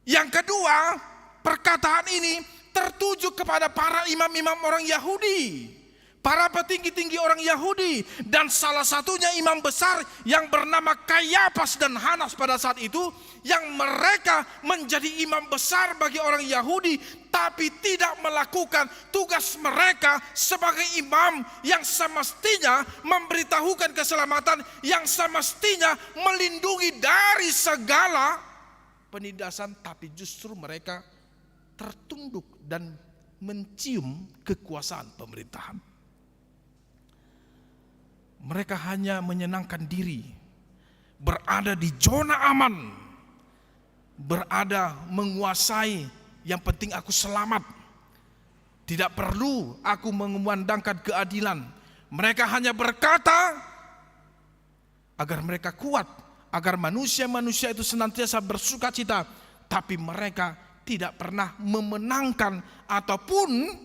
S3: Yang kedua, perkataan ini tertuju kepada para imam-imam orang Yahudi, para petinggi-tinggi orang Yahudi, dan salah satunya imam besar yang bernama Kayafas dan Hanas pada saat itu, yang mereka menjadi imam besar bagi orang Yahudi, tapi tidak melakukan tugas mereka sebagai imam yang semestinya memberitahukan keselamatan, yang semestinya melindungi dari segala penindasan, tapi justru mereka tertunduk dan mencium kekuasaan pemerintahan. Mereka hanya menyenangkan diri, berada di zona aman, berada menguasai, yang penting aku selamat, tidak perlu aku mengumandangkan keadilan. Mereka hanya berkata agar mereka kuat, agar manusia-manusia itu senantiasa bersuka cita, tapi mereka tidak pernah memenangkan ataupun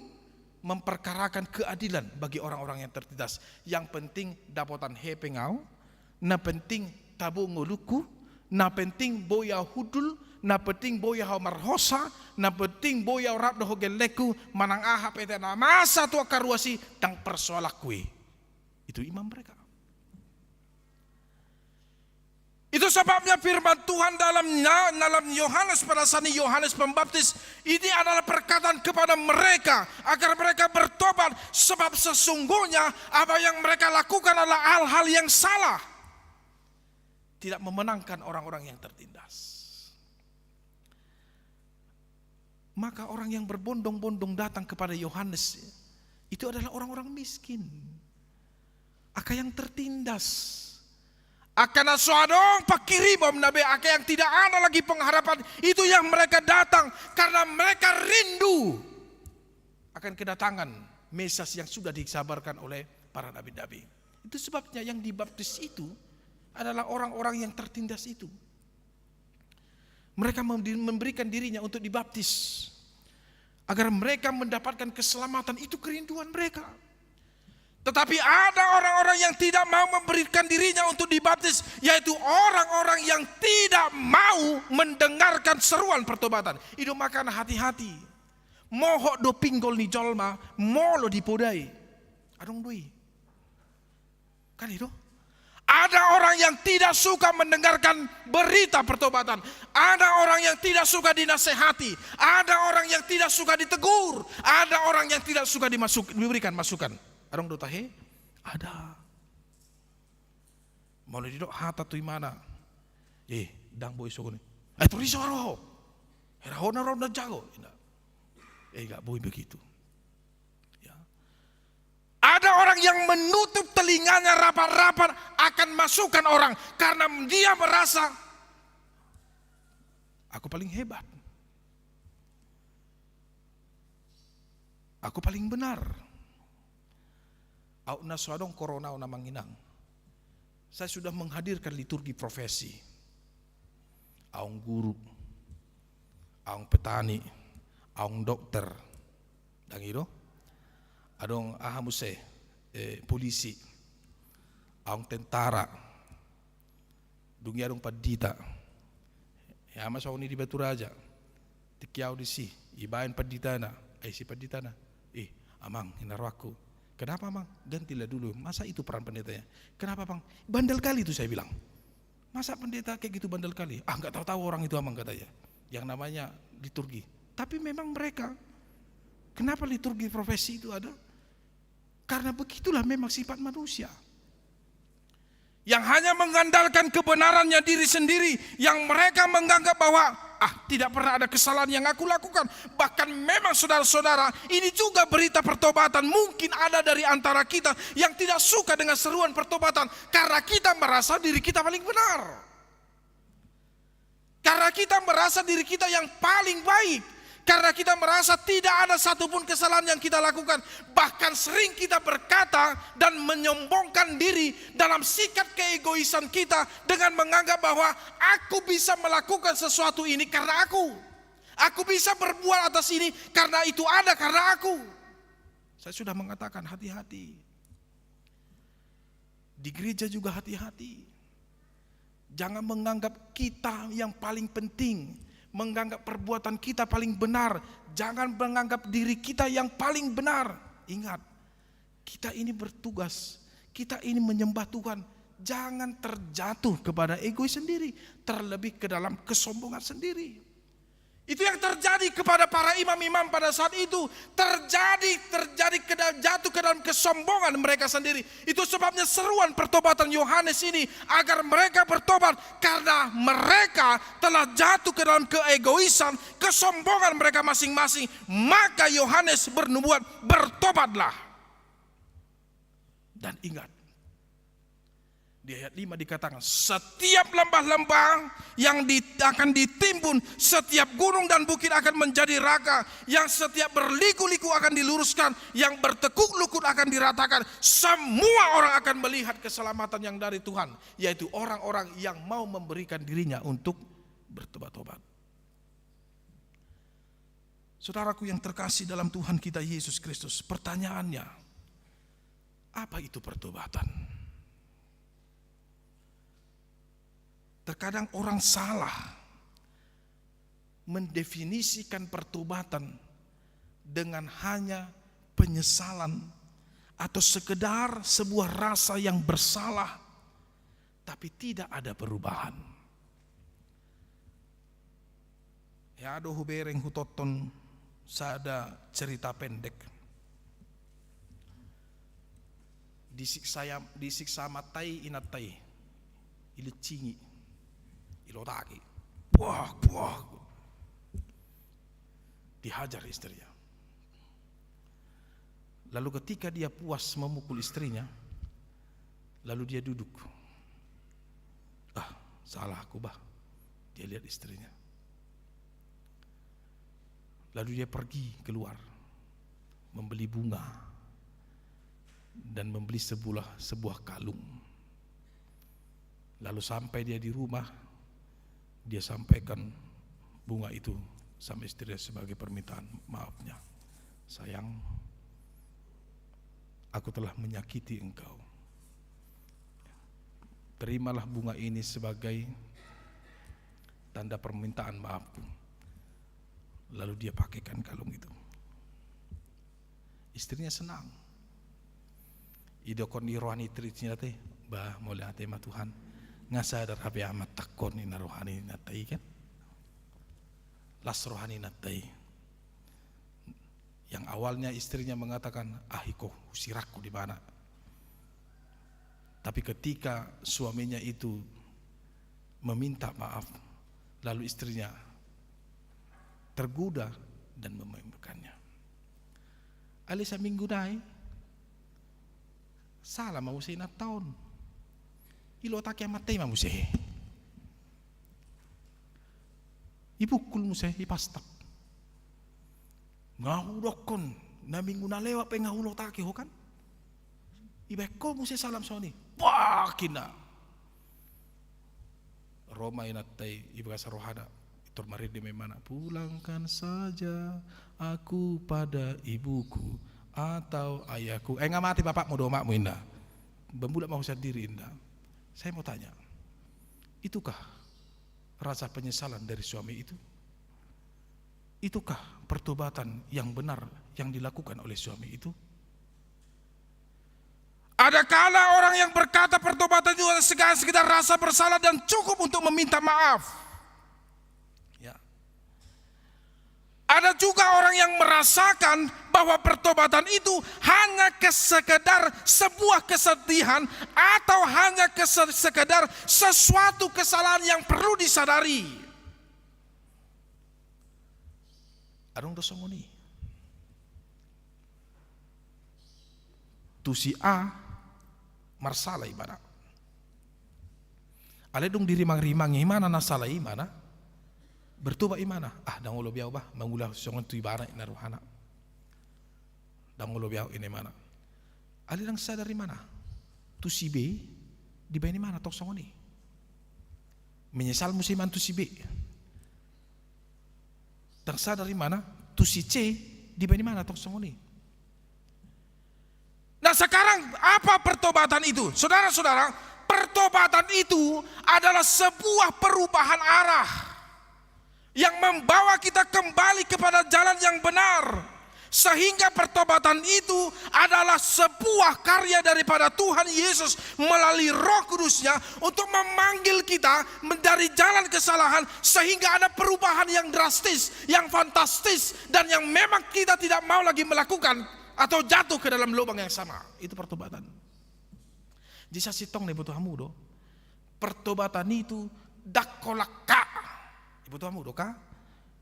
S3: memperkarakan keadilan bagi orang-orang yang tertindas. Yang penting dapatan hepengau, na penting tabu nguluku, na penting boya hudul, na penting boya marhosa, na penting boya rap doho geleku, manang aha petena masa tua karuasi tang persoalak kue. Itu imam mereka. Itu sebabnya firman Tuhan dalam Yohanes pada saat Yohanes Pembaptis ini adalah perkataan kepada mereka agar mereka bertobat, sebab sesungguhnya apa yang mereka lakukan adalah hal-hal yang salah, tidak memenangkan orang-orang yang tertindas. Maka orang yang berbondong-bondong datang kepada Yohanes itu adalah orang-orang miskin, aka yang tertindas. Akan asuadong pakiribom nabe aka yang tidak ada lagi pengharapan. Itu yang mereka datang karena mereka rindu akan kedatangan Mesias yang sudah disabarkan oleh para nabi-nabi. Itu sebabnya yang dibaptis itu adalah orang-orang yang tertindas itu. Mereka memberikan dirinya untuk dibaptis agar mereka mendapatkan keselamatan. Itu kerinduan mereka. Tetapi ada orang-orang yang tidak mau memberikan dirinya untuk dibaptis, yaitu orang-orang yang tidak mau mendengarkan seruan pertobatan. Itu makanya hati-hati. Mohok do pinggol ni jolma, molo dipodai. Adong doi. Kan itu? Ada orang yang tidak suka mendengarkan berita pertobatan. Ada orang yang tidak suka dinasehati. Ada orang yang tidak suka ditegur. Ada orang yang tidak suka diberikan masukan. Arong do tahe? Ada. Mau didok hata tu mana? Dang boy sokoni. Tulis oro. Herahona ronda jago. Enggak boy begitu. Ya. Ada orang yang menutup telinganya rapat-rapat akan masukan orang karena dia merasa aku paling hebat. Aku paling benar. Au naswadong corona na manginang. Saya sudah menghadirkan liturgi profesi. Aung guru, aung petani, aung dokter, dan itu, adong ahamuse polisi, aung tentara, dungi adong padita. Ya mas ini di Batu Raja, tikiau di si, ibain paditana, si paditana, amang hinarwaku. Kenapa bang? Gantilah dulu. Masa itu peran pendetanya? Kenapa bang? Bandel kali itu saya bilang. Masa pendeta kayak gitu bandel kali? Nggak tahu-tahu orang itu amang katanya. Yang namanya liturgi. Tapi memang mereka, kenapa liturgi profesi itu ada? Karena begitulah memang sifat manusia. Yang hanya mengandalkan kebenarannya diri sendiri, yang mereka menganggap bahwa tidak pernah ada kesalahan yang aku lakukan. Bahkan memang saudara-saudara, ini juga berita pertobatan. Mungkin ada dari antara kita yang tidak suka dengan seruan pertobatan karena kita merasa diri kita paling benar. Karena kita merasa diri kita yang paling baik. Karena kita merasa tidak ada satupun kesalahan yang kita lakukan. Bahkan sering kita berkata dan menyombongkan diri dalam sikap keegoisan kita dengan menganggap bahwa aku bisa melakukan sesuatu ini karena aku. Aku bisa berbuat atas ini karena itu ada karena aku. Saya sudah mengatakan hati-hati. Di gereja juga hati-hati. Jangan menganggap kita yang paling penting, menganggap perbuatan kita paling benar. Jangan menganggap diri kita yang paling benar. Ingat, kita ini bertugas, kita ini menyembah Tuhan. Jangan terjatuh kepada egois sendiri, terlebih ke dalam kesombongan sendiri. Itu yang terjadi kepada para imam-imam pada saat itu. Jatuh ke dalam kesombongan mereka sendiri. Itu sebabnya seruan pertobatan Yohanes ini agar mereka bertobat, karena mereka telah jatuh ke dalam keegoisan, kesombongan mereka masing-masing. Maka Yohanes bernubuat, bertobatlah. Dan ingat, di ayat 5 dikatakan, setiap lembah-lembah yang akan ditimbun, setiap gunung dan bukit akan menjadi raka, yang setiap berliku-liku akan diluruskan, yang bertekuk lutut akan diratakan. Semua orang akan melihat keselamatan yang dari Tuhan, yaitu orang-orang yang mau memberikan dirinya untuk bertobat-tobat. Saudaraku yang terkasih dalam Tuhan kita Yesus Kristus, pertanyaannya, apa itu pertobatan? Terkadang orang salah mendefinisikan pertobatan dengan hanya penyesalan atau sekedar sebuah rasa yang bersalah, tapi tidak ada perubahan. Ya aduh hubereng hutoton sada cerita pendek. Disiksa matai inatai ilicingi ilotaki, buah, dihajar istrinya. Lalu ketika dia puas memukul istrinya, lalu dia duduk. Salah aku bah. Dia lihat istrinya. Lalu dia pergi keluar, membeli bunga dan membeli sebuah kalung. Lalu sampai dia di rumah, dia sampaikan bunga itu sama istrinya sebagai permintaan maafnya. Sayang, aku telah menyakiti engkau. Terimalah bunga ini sebagai tanda permintaan maafku. Lalu dia pakaikan kalung itu. Istrinya senang. Idokon di rohani tritnya teh, bah mulai hati mah Tuhan. Ngasadar habi amat takon ina rohani natai kan, las rohani natai. Yang awalnya istrinya mengatakan, iko usiraku di mana. Tapi ketika suaminya itu meminta maaf, lalu istrinya tergoda dan memaafkannya. Alisa minggu dai, salah mau sina tahun. Ilotake matay mamuse. Ipukul mo siya, ipastak. Ngahulokon, na minggu na lewa pa ngahulotake ho kan? Ibeko mo siya salam soni. Wah, kina. Roma inatay, ibaga sa rohada. Itor marid di may mana. Pulangkan saja aku pada ibuku atau ayahku. Nga mati bapak mo doma mo inda. Bambula mo sa diri inda. Saya mau tanya, itukah rasa penyesalan dari suami itu? Itukah pertobatan yang benar yang dilakukan oleh suami itu? Ada kala orang yang berkata pertobatan itu adalah sekedar rasa bersalah dan cukup untuk meminta maaf. Ya. Ada juga orang yang merasakan bahwa pertobatan itu hanya sekedar sebuah kesedihan atau hanya sekedar sesuatu kesalahan yang perlu disadari. Adong dosa ngoni. Tu si A marsala ibana. Ale dong dirimang-rimang imana nasala imana. Bertobat imana. Dangulo biao bah mangulah songon tu ibana inaruhana. Dangulo biao ini mana. Ale dang sadar imana. Tu si B di bani mana tok songoni. Menyesal musiman tu si B. Dang sadar imana. Tu si C di bani mana tok songoni. Nah sekarang apa pertobatan itu? Saudara-saudara, pertobatan itu adalah sebuah perubahan arah yang membawa kita kembali kepada jalan yang benar. Sehingga pertobatan itu adalah sebuah karya daripada Tuhan Yesus melalui Roh Kudus-Nya untuk memanggil kita dari jalan kesalahan sehingga ada perubahan yang drastis, yang fantastis dan yang memang kita tidak mau lagi melakukan atau jatuh ke dalam lubang yang sama. Itu pertobatan. Jisa sitong nih butuh hamu do. Pertobatan itu dakolaka. Butuh hamu do ka?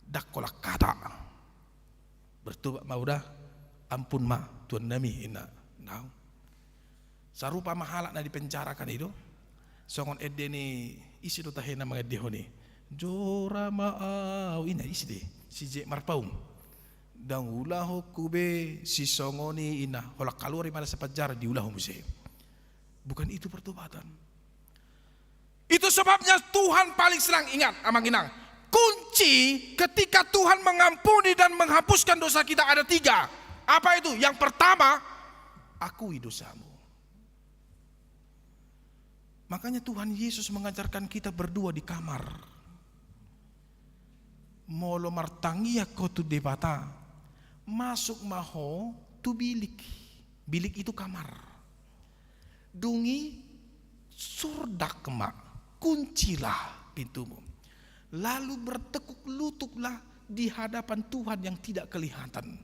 S3: Dakolakata. Bertobat mau dah ampun ma Tuhan nami ina. Nah. Sarupa mahalak na dipenjarakan itu. Songon edde ni isi do tahena mga dehoni. Jora maaw ina isi de. Si J Marpaum. Dan ulahu kube si songoni ina holak kalori mana sepajar di ulahu muse. Bukan itu pertobatan. Itu sebabnya Tuhan paling senang, ingat amang inang. Kunci ketika Tuhan mengampuni dan menghapuskan dosa kita ada 3. Apa itu? Yang pertama, akui dosamu. Makanya Tuhan Yesus mengajarkan kita berdua di kamar. Molo martangia kotu debata. Masuk maho tu bilik. Bilik itu kamar. Dungi surdak mak. Kuncilah pintumu. Lalu bertekuk lututlah di hadapan Tuhan yang tidak kelihatan.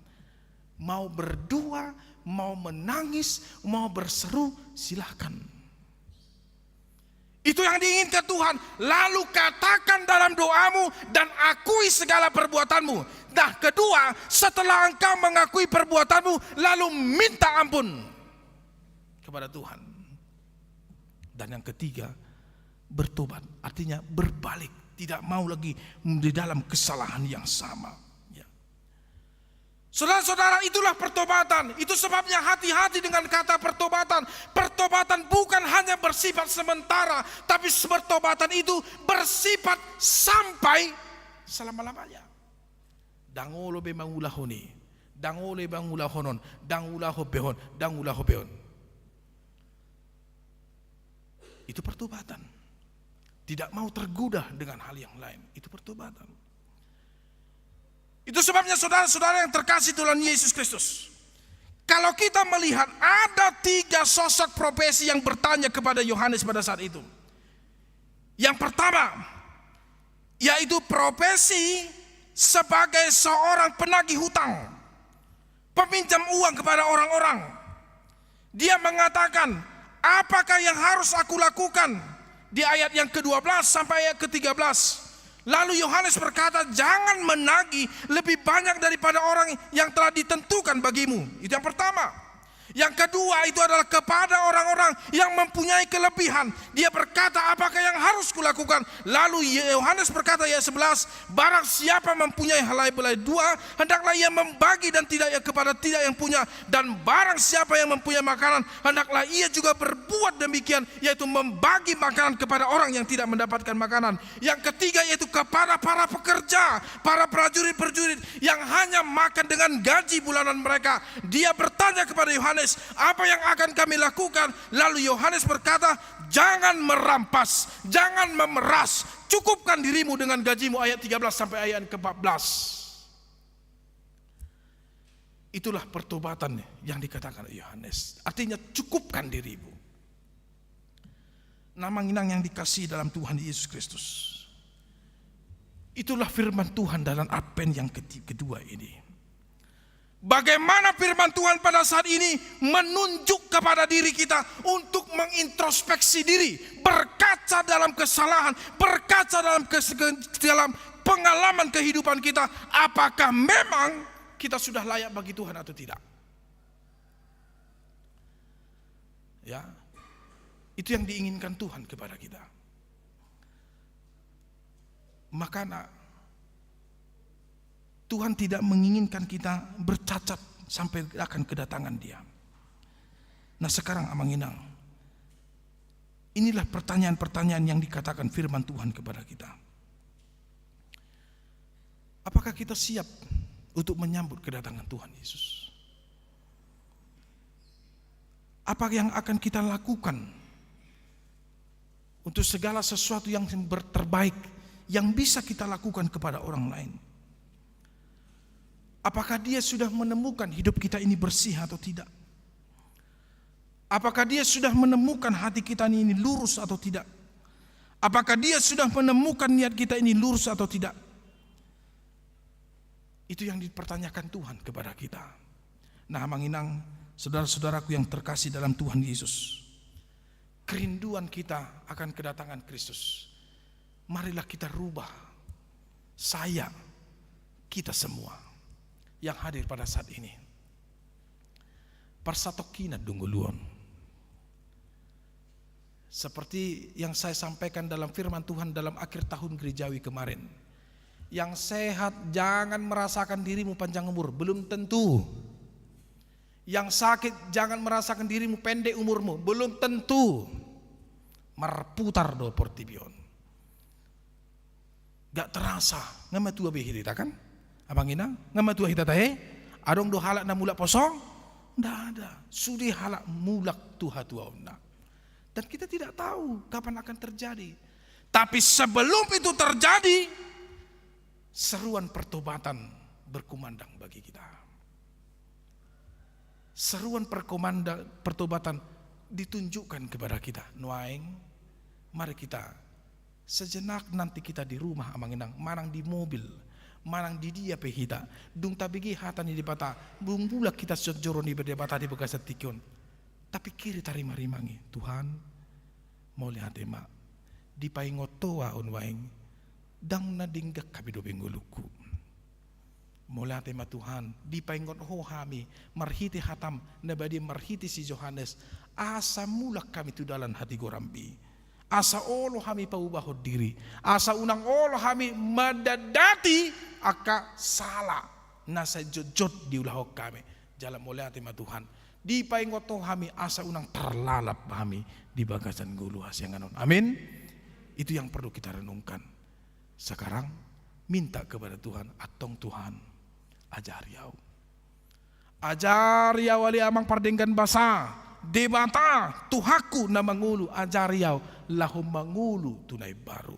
S3: Mau berdua, mau menangis, mau berseru, silahkan. Itu yang diinginkan Tuhan. Lalu katakan dalam doamu dan akui segala perbuatanmu. Nah kedua, setelah engkau mengakui perbuatanmu, lalu minta ampun kepada Tuhan. Dan yang ketiga, bertobat. Artinya berbalik. Tidak mau lagi di dalam kesalahan yang sama. Ya. Saudara-saudara, itulah pertobatan. Itu sebabnya hati-hati dengan kata pertobatan. Pertobatan bukan hanya bersifat sementara, tapi pertobatan itu bersifat sampai selama-lamanya. Dangolo be mangulahoni, dangole bangulahonon, dangulaho behon, dangulaho behon. Itu pertobatan. Tidak mau tergoda dengan hal yang lain. Itu pertobatan. Itu sebabnya saudara-saudara yang terkasih Tuhan Yesus Kristus. Kalau kita melihat ada 3 sosok profesi yang bertanya kepada Yohanes pada saat itu. Yang pertama, yaitu profesi sebagai seorang penagih hutang. Peminjam uang kepada orang-orang. Dia mengatakan, apakah yang harus aku lakukan? Di ayat yang ke-12 sampai ayat ke-13. Lalu Yohanes berkata, jangan menagih lebih banyak daripada orang yang telah ditentukan bagimu. Itu yang pertama. Yang kedua itu adalah kepada orang-orang yang mempunyai kelebihan. Dia berkata, apakah yang harus kulakukan? Lalu Yohanes berkata ayat 11, barang siapa mempunyai helai-belai 2, hendaklah ia membagi dan tidak kepada tidak yang punya. Dan barang siapa yang mempunyai makanan, hendaklah ia juga berbuat demikian, yaitu membagi makanan kepada orang yang tidak mendapatkan makanan. Yang ketiga yaitu kepada para pekerja, para prajurit-prajurit yang hanya makan dengan gaji bulanan mereka. Dia bertanya kepada Yohanes, apa yang akan kami lakukan? Lalu Yohanes berkata, jangan merampas, jangan memeras, cukupkan dirimu dengan gajimu. Ayat 13 sampai ayat ke-14. Itulah pertobatan yang dikatakan Yohanes. Artinya cukupkan dirimu. Nama inang yang dikasihi dalam Tuhan Yesus Kristus. Itulah firman Tuhan dalam Advent yang kedua ini. Bagaimana firman Tuhan pada saat ini menunjuk kepada diri kita untuk mengintrospeksi diri, berkaca dalam kesalahan, berkaca dalam pengalaman kehidupan kita, apakah memang kita sudah layak bagi Tuhan atau tidak. Ya, itu yang diinginkan Tuhan kepada kita. Maka Tuhan tidak menginginkan kita bercacat sampai akan kedatangan Dia. Nah sekarang Amang Inang, inilah pertanyaan-pertanyaan yang dikatakan firman Tuhan kepada kita. Apakah kita siap untuk menyambut kedatangan Tuhan Yesus? Apa yang akan kita lakukan untuk segala sesuatu yang terbaik yang bisa kita lakukan kepada orang lain? Apakah dia sudah menemukan hidup kita ini bersih atau tidak? Apakah dia sudah menemukan hati kita ini lurus atau tidak? Apakah dia sudah menemukan niat kita ini lurus atau tidak? Itu yang dipertanyakan Tuhan kepada kita. Nah, Amang Inang, saudara-saudaraku yang terkasih dalam Tuhan Yesus, kerinduan kita akan kedatangan Kristus. Marilah kita rubah saya, kita semua yang hadir pada saat ini. Persatokina dungguluan. Seperti yang saya sampaikan dalam firman Tuhan dalam akhir tahun gerejawi kemarin. Yang sehat jangan merasakan dirimu panjang umur, belum tentu. Yang sakit jangan merasakan dirimu pendek umurmu, belum tentu. Marputar do portibion. Gak terasa, ngama tua behirita kan? Abang Inang, ngama tua hita tahe? Adong do halak na mulak posong? Nggak ada, sudah halak mulak tua onda. Dan kita tidak tahu kapan akan terjadi. Tapi sebelum itu terjadi, seruan pertobatan berkumandang bagi kita. Seruan pertobatan ditunjukkan kepada kita. Nuaing, mari kita sejenak nanti kita di rumah Amang Inang, marang di mobil, marang di dia pehita, dung tabigi hatani di bata, bung bulak kita sejoro di berdebata di bekas tikun. Tapi kiri tarima-rimangi, Tuhan mau lihat emak, di paingotoa unwaing, dang nadinggak kabido benggoluku. Mulai tema Tuhan di paingot hohami marhiti hatam nabadi marhiti si Yohanes asa mulak kami tu dalam hati gorambi asa olo kami paubahod diri asa unang olo kami madadati aka salah nasa jojot di ulahok kami jalan mulai tema Tuhan di paingot kami asa unang terlalap kami di bagasan guluas yang anon. Amin. Itu yang perlu kita renungkan. Sekarang minta kepada Tuhan, atong Tuhan ajar yau wali amang pardenggan basa debata tuhaku na mangulu ajar yau lahum mangulu tunai baru.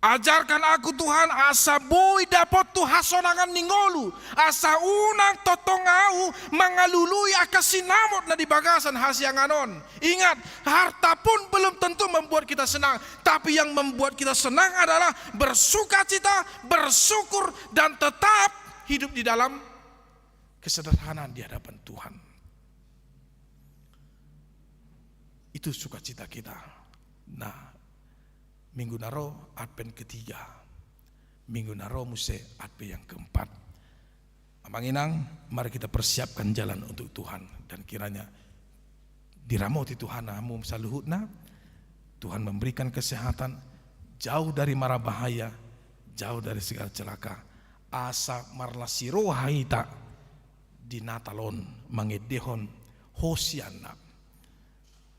S3: Ajarkan aku Tuhan asa boy dapat tu hasonangan ningolu asa unang totongau mangalului akasinamot na di bagasan hasyanganon. Ingat, harta pun belum tentu membuat kita senang, tapi yang membuat kita senang adalah bersukacita, bersyukur dan tetap hidup di dalam kesederhanaan di hadapan Tuhan. Itu sukacita kita. Nah, minggu naro Advent ketiga, minggu naro muse Advent yang keempat. Amang Inang, mari kita persiapkan jalan untuk Tuhan dan kiranya diramoti Tuhan namu saluhutna. Tuhan memberikan kesehatan, jauh dari mara bahaya, jauh dari segala celaka. Asa marlasiro haita di Natalon mangedehon hosiana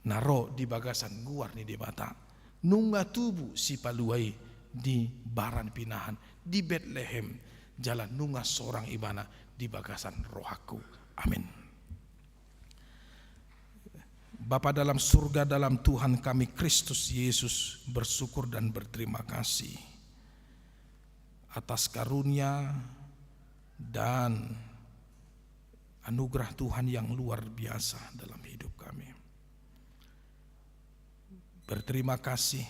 S3: naro di bagasan guar ni di bata nunga tubuh si paluai di baran pinahan di Bethlehem jalan nunga seorang ibana di bagasan rohaku. Amin. Bapa dalam surga, dalam Tuhan kami Kristus Yesus, bersyukur dan berterima kasih atas karunia dan anugerah Tuhan yang luar biasa dalam hidup kami. Berterima kasih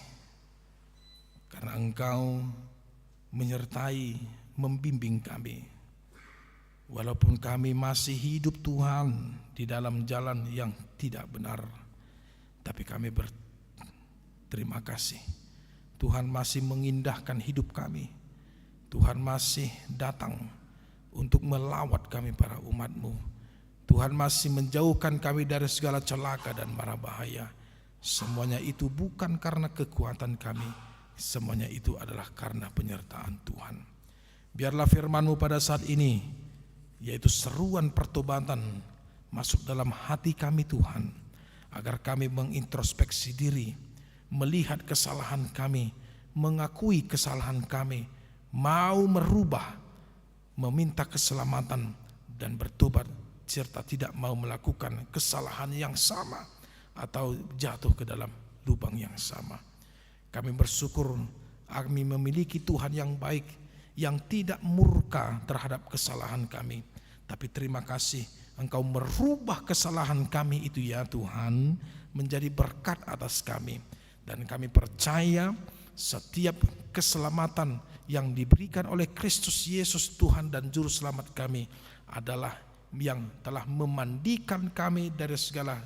S3: karena Engkau menyertai, membimbing kami. Walaupun kami masih hidup Tuhan di dalam jalan yang tidak benar, tapi kami berterima kasih. Tuhan masih mengindahkan hidup kami. Tuhan masih datang untuk melawat kami para umat-Mu. Tuhan masih menjauhkan kami dari segala celaka dan mara bahaya. Semuanya itu bukan karena kekuatan kami, semuanya itu adalah karena penyertaan Tuhan. Biarlah firman-Mu pada saat ini, yaitu seruan pertobatan, masuk dalam hati kami Tuhan, agar kami mengintrospeksi diri, melihat kesalahan kami, mengakui kesalahan kami, mau merubah, meminta keselamatan dan bertobat, serta tidak mau melakukan kesalahan yang sama atau jatuh ke dalam lubang yang sama. Kami bersyukur kami memiliki Tuhan yang baik, yang tidak murka terhadap kesalahan kami. Tapi terima kasih Engkau merubah kesalahan kami itu ya Tuhan, menjadi berkat atas kami. Dan kami percaya setiap keselamatan yang diberikan oleh Kristus Yesus Tuhan dan Juru Selamat kami adalah yang telah memandikan kami dari segala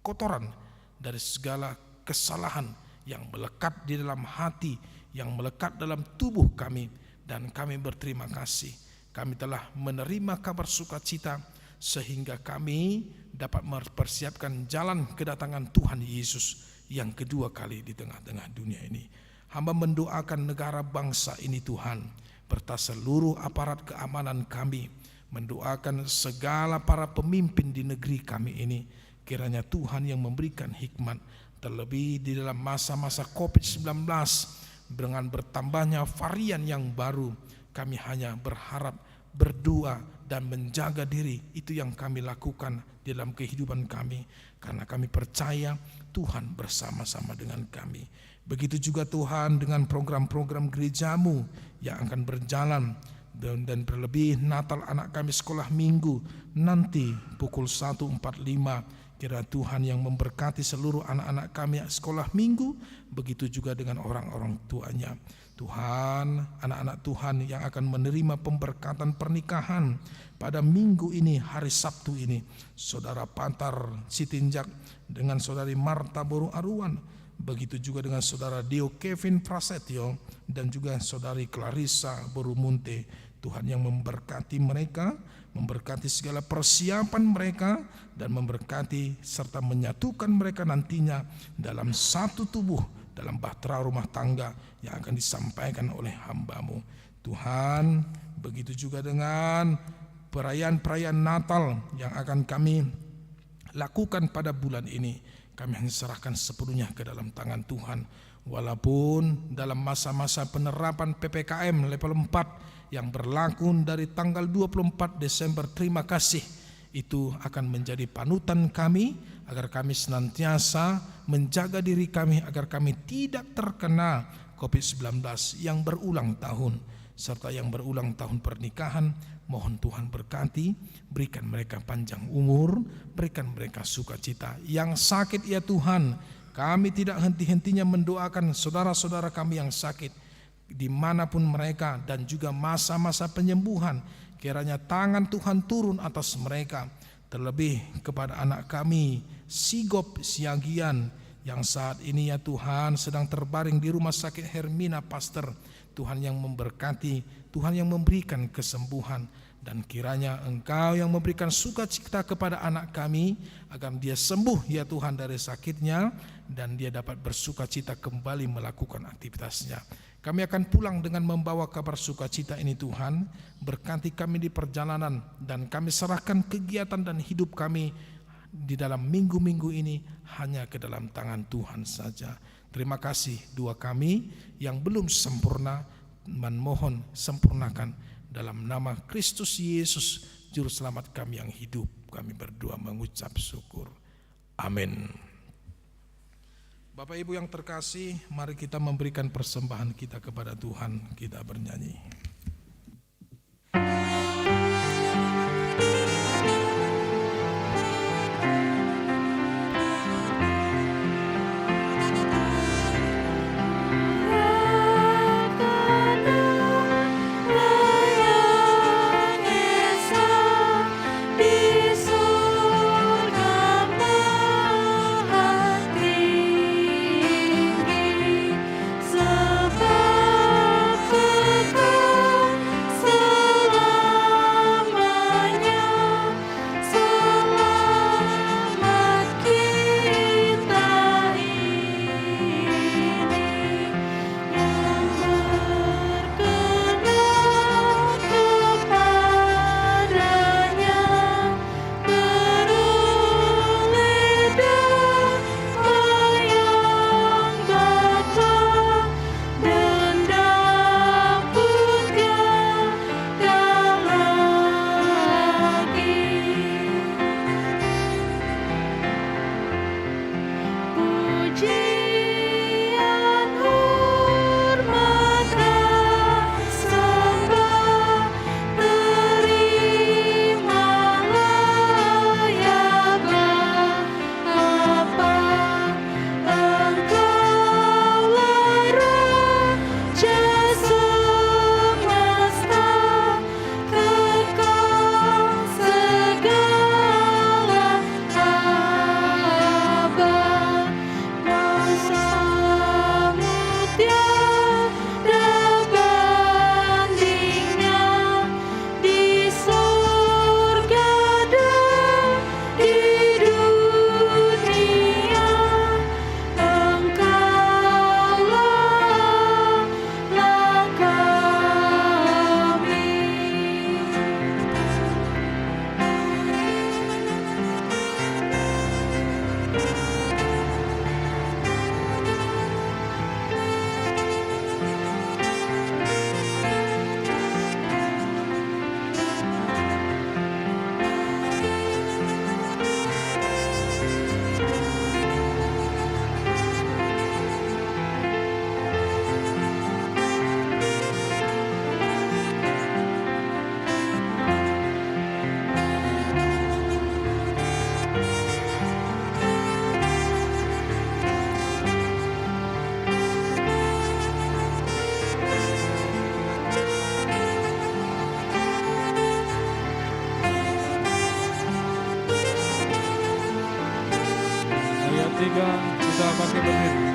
S3: kotoran, dari segala kesalahan yang melekat di dalam hati, yang melekat dalam tubuh kami. Dan kami berterima kasih, kami telah menerima kabar sukacita sehingga kami dapat mempersiapkan jalan kedatangan Tuhan Yesus yang kedua kali di tengah-tengah dunia ini. Hamba mendoakan negara bangsa ini Tuhan, serta seluruh aparat keamanan kami, mendoakan segala para pemimpin di negeri kami ini. Kiranya Tuhan yang memberikan hikmat, terlebih di dalam masa-masa COVID-19 dengan bertambahnya varian yang baru. Kami hanya berharap, berdoa dan menjaga diri. Itu yang kami lakukan dalam kehidupan kami, karena kami percaya Tuhan bersama-sama dengan kami. Begitu juga Tuhan dengan program-program gereja-Mu yang akan berjalan, dan terlebih Natal anak kami sekolah minggu nanti pukul 1.45. Kira Tuhan yang memberkati seluruh anak-anak kami sekolah minggu, begitu juga dengan orang-orang tuanya. Tuhan, anak-anak Tuhan yang akan menerima pemberkatan pernikahan pada minggu ini, hari Sabtu ini, Saudara Patar Sitinjak dengan Saudari Marta Boru Aruan, begitu juga dengan Saudara Dio Kevin Prasetyo dan juga Saudari Clarissa Boru Munte. Tuhan yang memberkati mereka, memberkati segala persiapan mereka, dan memberkati serta menyatukan mereka nantinya dalam satu tubuh, dalam bahtera rumah tangga yang akan disampaikan oleh hamba-Mu. Tuhan, begitu juga dengan perayaan-perayaan Natal yang akan kami lakukan pada bulan ini. Kami hanya serahkan sepenuhnya ke dalam tangan Tuhan. Walaupun dalam masa-masa penerapan PPKM level 4 yang berlaku dari tanggal 24 Desember, terima kasih, itu akan menjadi panutan kami agar kami senantiasa menjaga diri kami agar kami tidak terkena COVID-19 yang berulang tahun, serta yang berulang tahun pernikahan. Mohon Tuhan berkati, berikan mereka panjang umur, berikan mereka sukacita. Yang sakit ya Tuhan, kami tidak henti-hentinya mendoakan saudara-saudara kami yang sakit dimanapun mereka, dan juga masa-masa penyembuhan. Kiranya tangan Tuhan turun atas mereka, terlebih kepada anak kami Sigop Siagian yang saat ini ya Tuhan sedang terbaring di rumah sakit Hermina Pasteur. Tuhan yang memberkati, Tuhan yang memberikan kesembuhan, dan kiranya Engkau yang memberikan sukacita kepada anak kami agar dia sembuh ya Tuhan dari sakitnya, dan dia dapat bersukacita kembali melakukan aktivitasnya. Kami akan pulang dengan membawa kabar sukacita ini Tuhan. Berkati kami di perjalanan, dan kami serahkan kegiatan dan hidup kami di dalam minggu-minggu ini hanya ke dalam tangan Tuhan saja. Terima kasih doa kami yang belum sempurna, mohon sempurnakan dalam nama Kristus Yesus Juru Selamat kami yang hidup. Kami berdoa mengucap syukur. Amin. Bapak Ibu yang terkasih, mari kita memberikan persembahan kita kepada Tuhan. Kita bernyanyi. Kita pakai berdiri.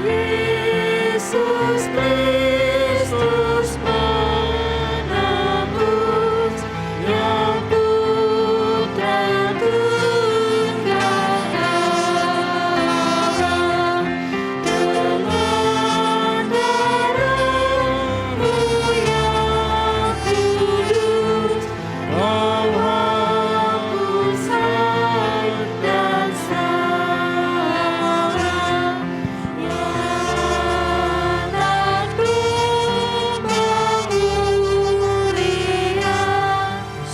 S4: Yesus Kristus penebus, yang Putra Tunggal Allah, dengan darah-Mu yang kudus, Kau hapus dan salah.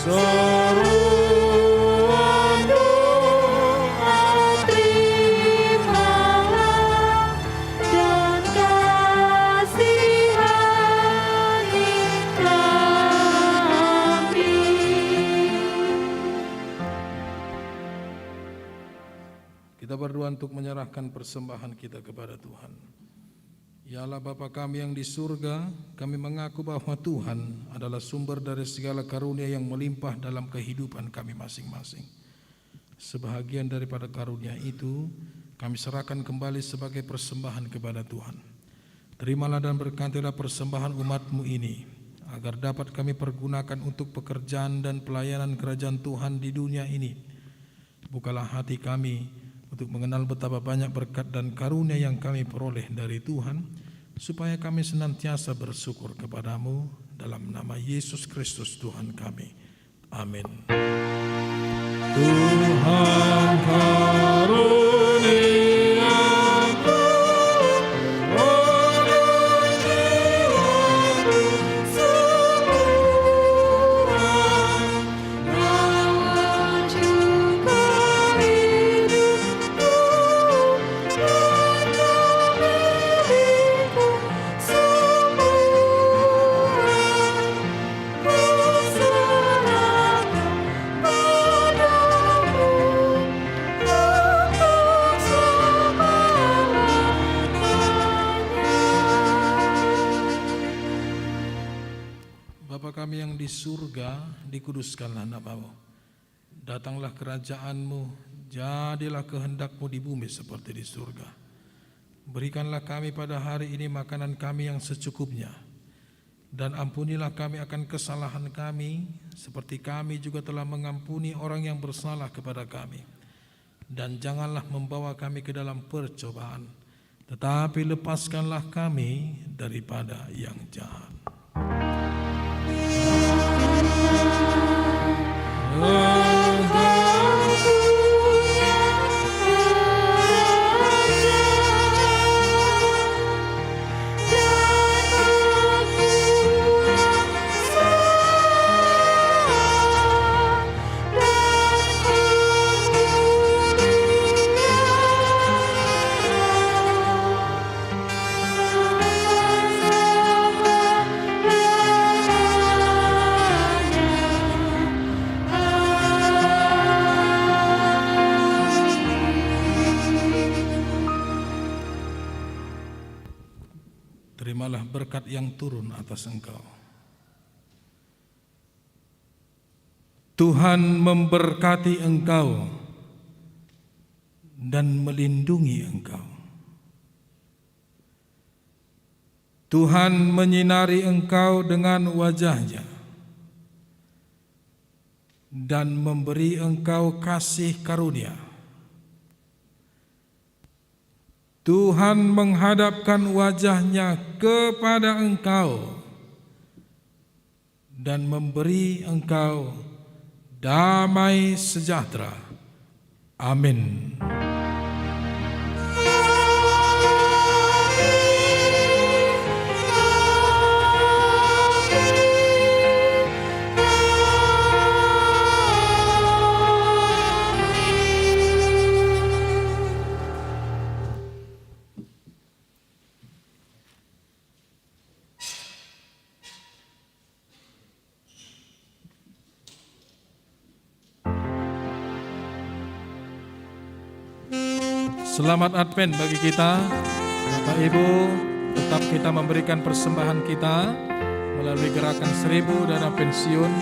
S4: Seruan doa terimalah, dan kasihani kami.
S3: Kita berdoa untuk menyerahkan persembahan kita kepada Tuhan. Ya Allah Bapa kami yang di surga, kami mengaku bahwa Tuhan adalah sumber dari segala karunia yang melimpah dalam kehidupan kami masing-masing. Sebahagian daripada karunia itu, kami serahkan kembali sebagai persembahan kepada Tuhan. Terimalah dan berkatilah persembahan umat-Mu ini, agar dapat kami pergunakan untuk pekerjaan dan pelayanan kerajaan Tuhan di dunia ini. Bukalah hati kami untuk mengenal betapa banyak berkat dan karunia yang kami peroleh dari Tuhan, supaya kami senantiasa bersyukur kepadamu dalam nama Yesus Kristus Tuhan kami. Amin. Tuhan karuniamu oleh jiwaku semua,
S4: Nawa juga hidupku dan memiliku semua. Ku serahkan padamu untuk selamanya.
S3: Bapa kami yang di surga, dikuduskanlah nama-Mu. Datanglah kerajaan-Mu, jadilah kehendak-Mu di bumi seperti di surga. Berikanlah kami pada hari ini makanan kami yang secukupnya, dan ampunilah kami akan kesalahan kami, seperti kami juga telah mengampuni orang yang bersalah kepada kami. Dan janganlah membawa kami ke dalam percobaan, tetapi lepaskanlah kami daripada yang jahat.
S4: Dan
S3: itulah berkat yang turun atas engkau. Tuhan memberkati engkau dan melindungi engkau. Tuhan menyinari engkau dengan wajah-Nya dan memberi engkau kasih karunia. Tuhan menghadapkan wajah-Nya kepada engkau dan memberi engkau damai sejahtera. Amin. Selamat Advent bagi kita. Bapak Ibu, tetap kita memberikan persembahan kita melalui gerakan 1000 dana pensiun,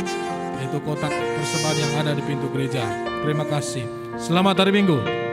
S3: yaitu kotak persembahan yang ada di pintu gereja. Terima kasih. Selamat hari Minggu.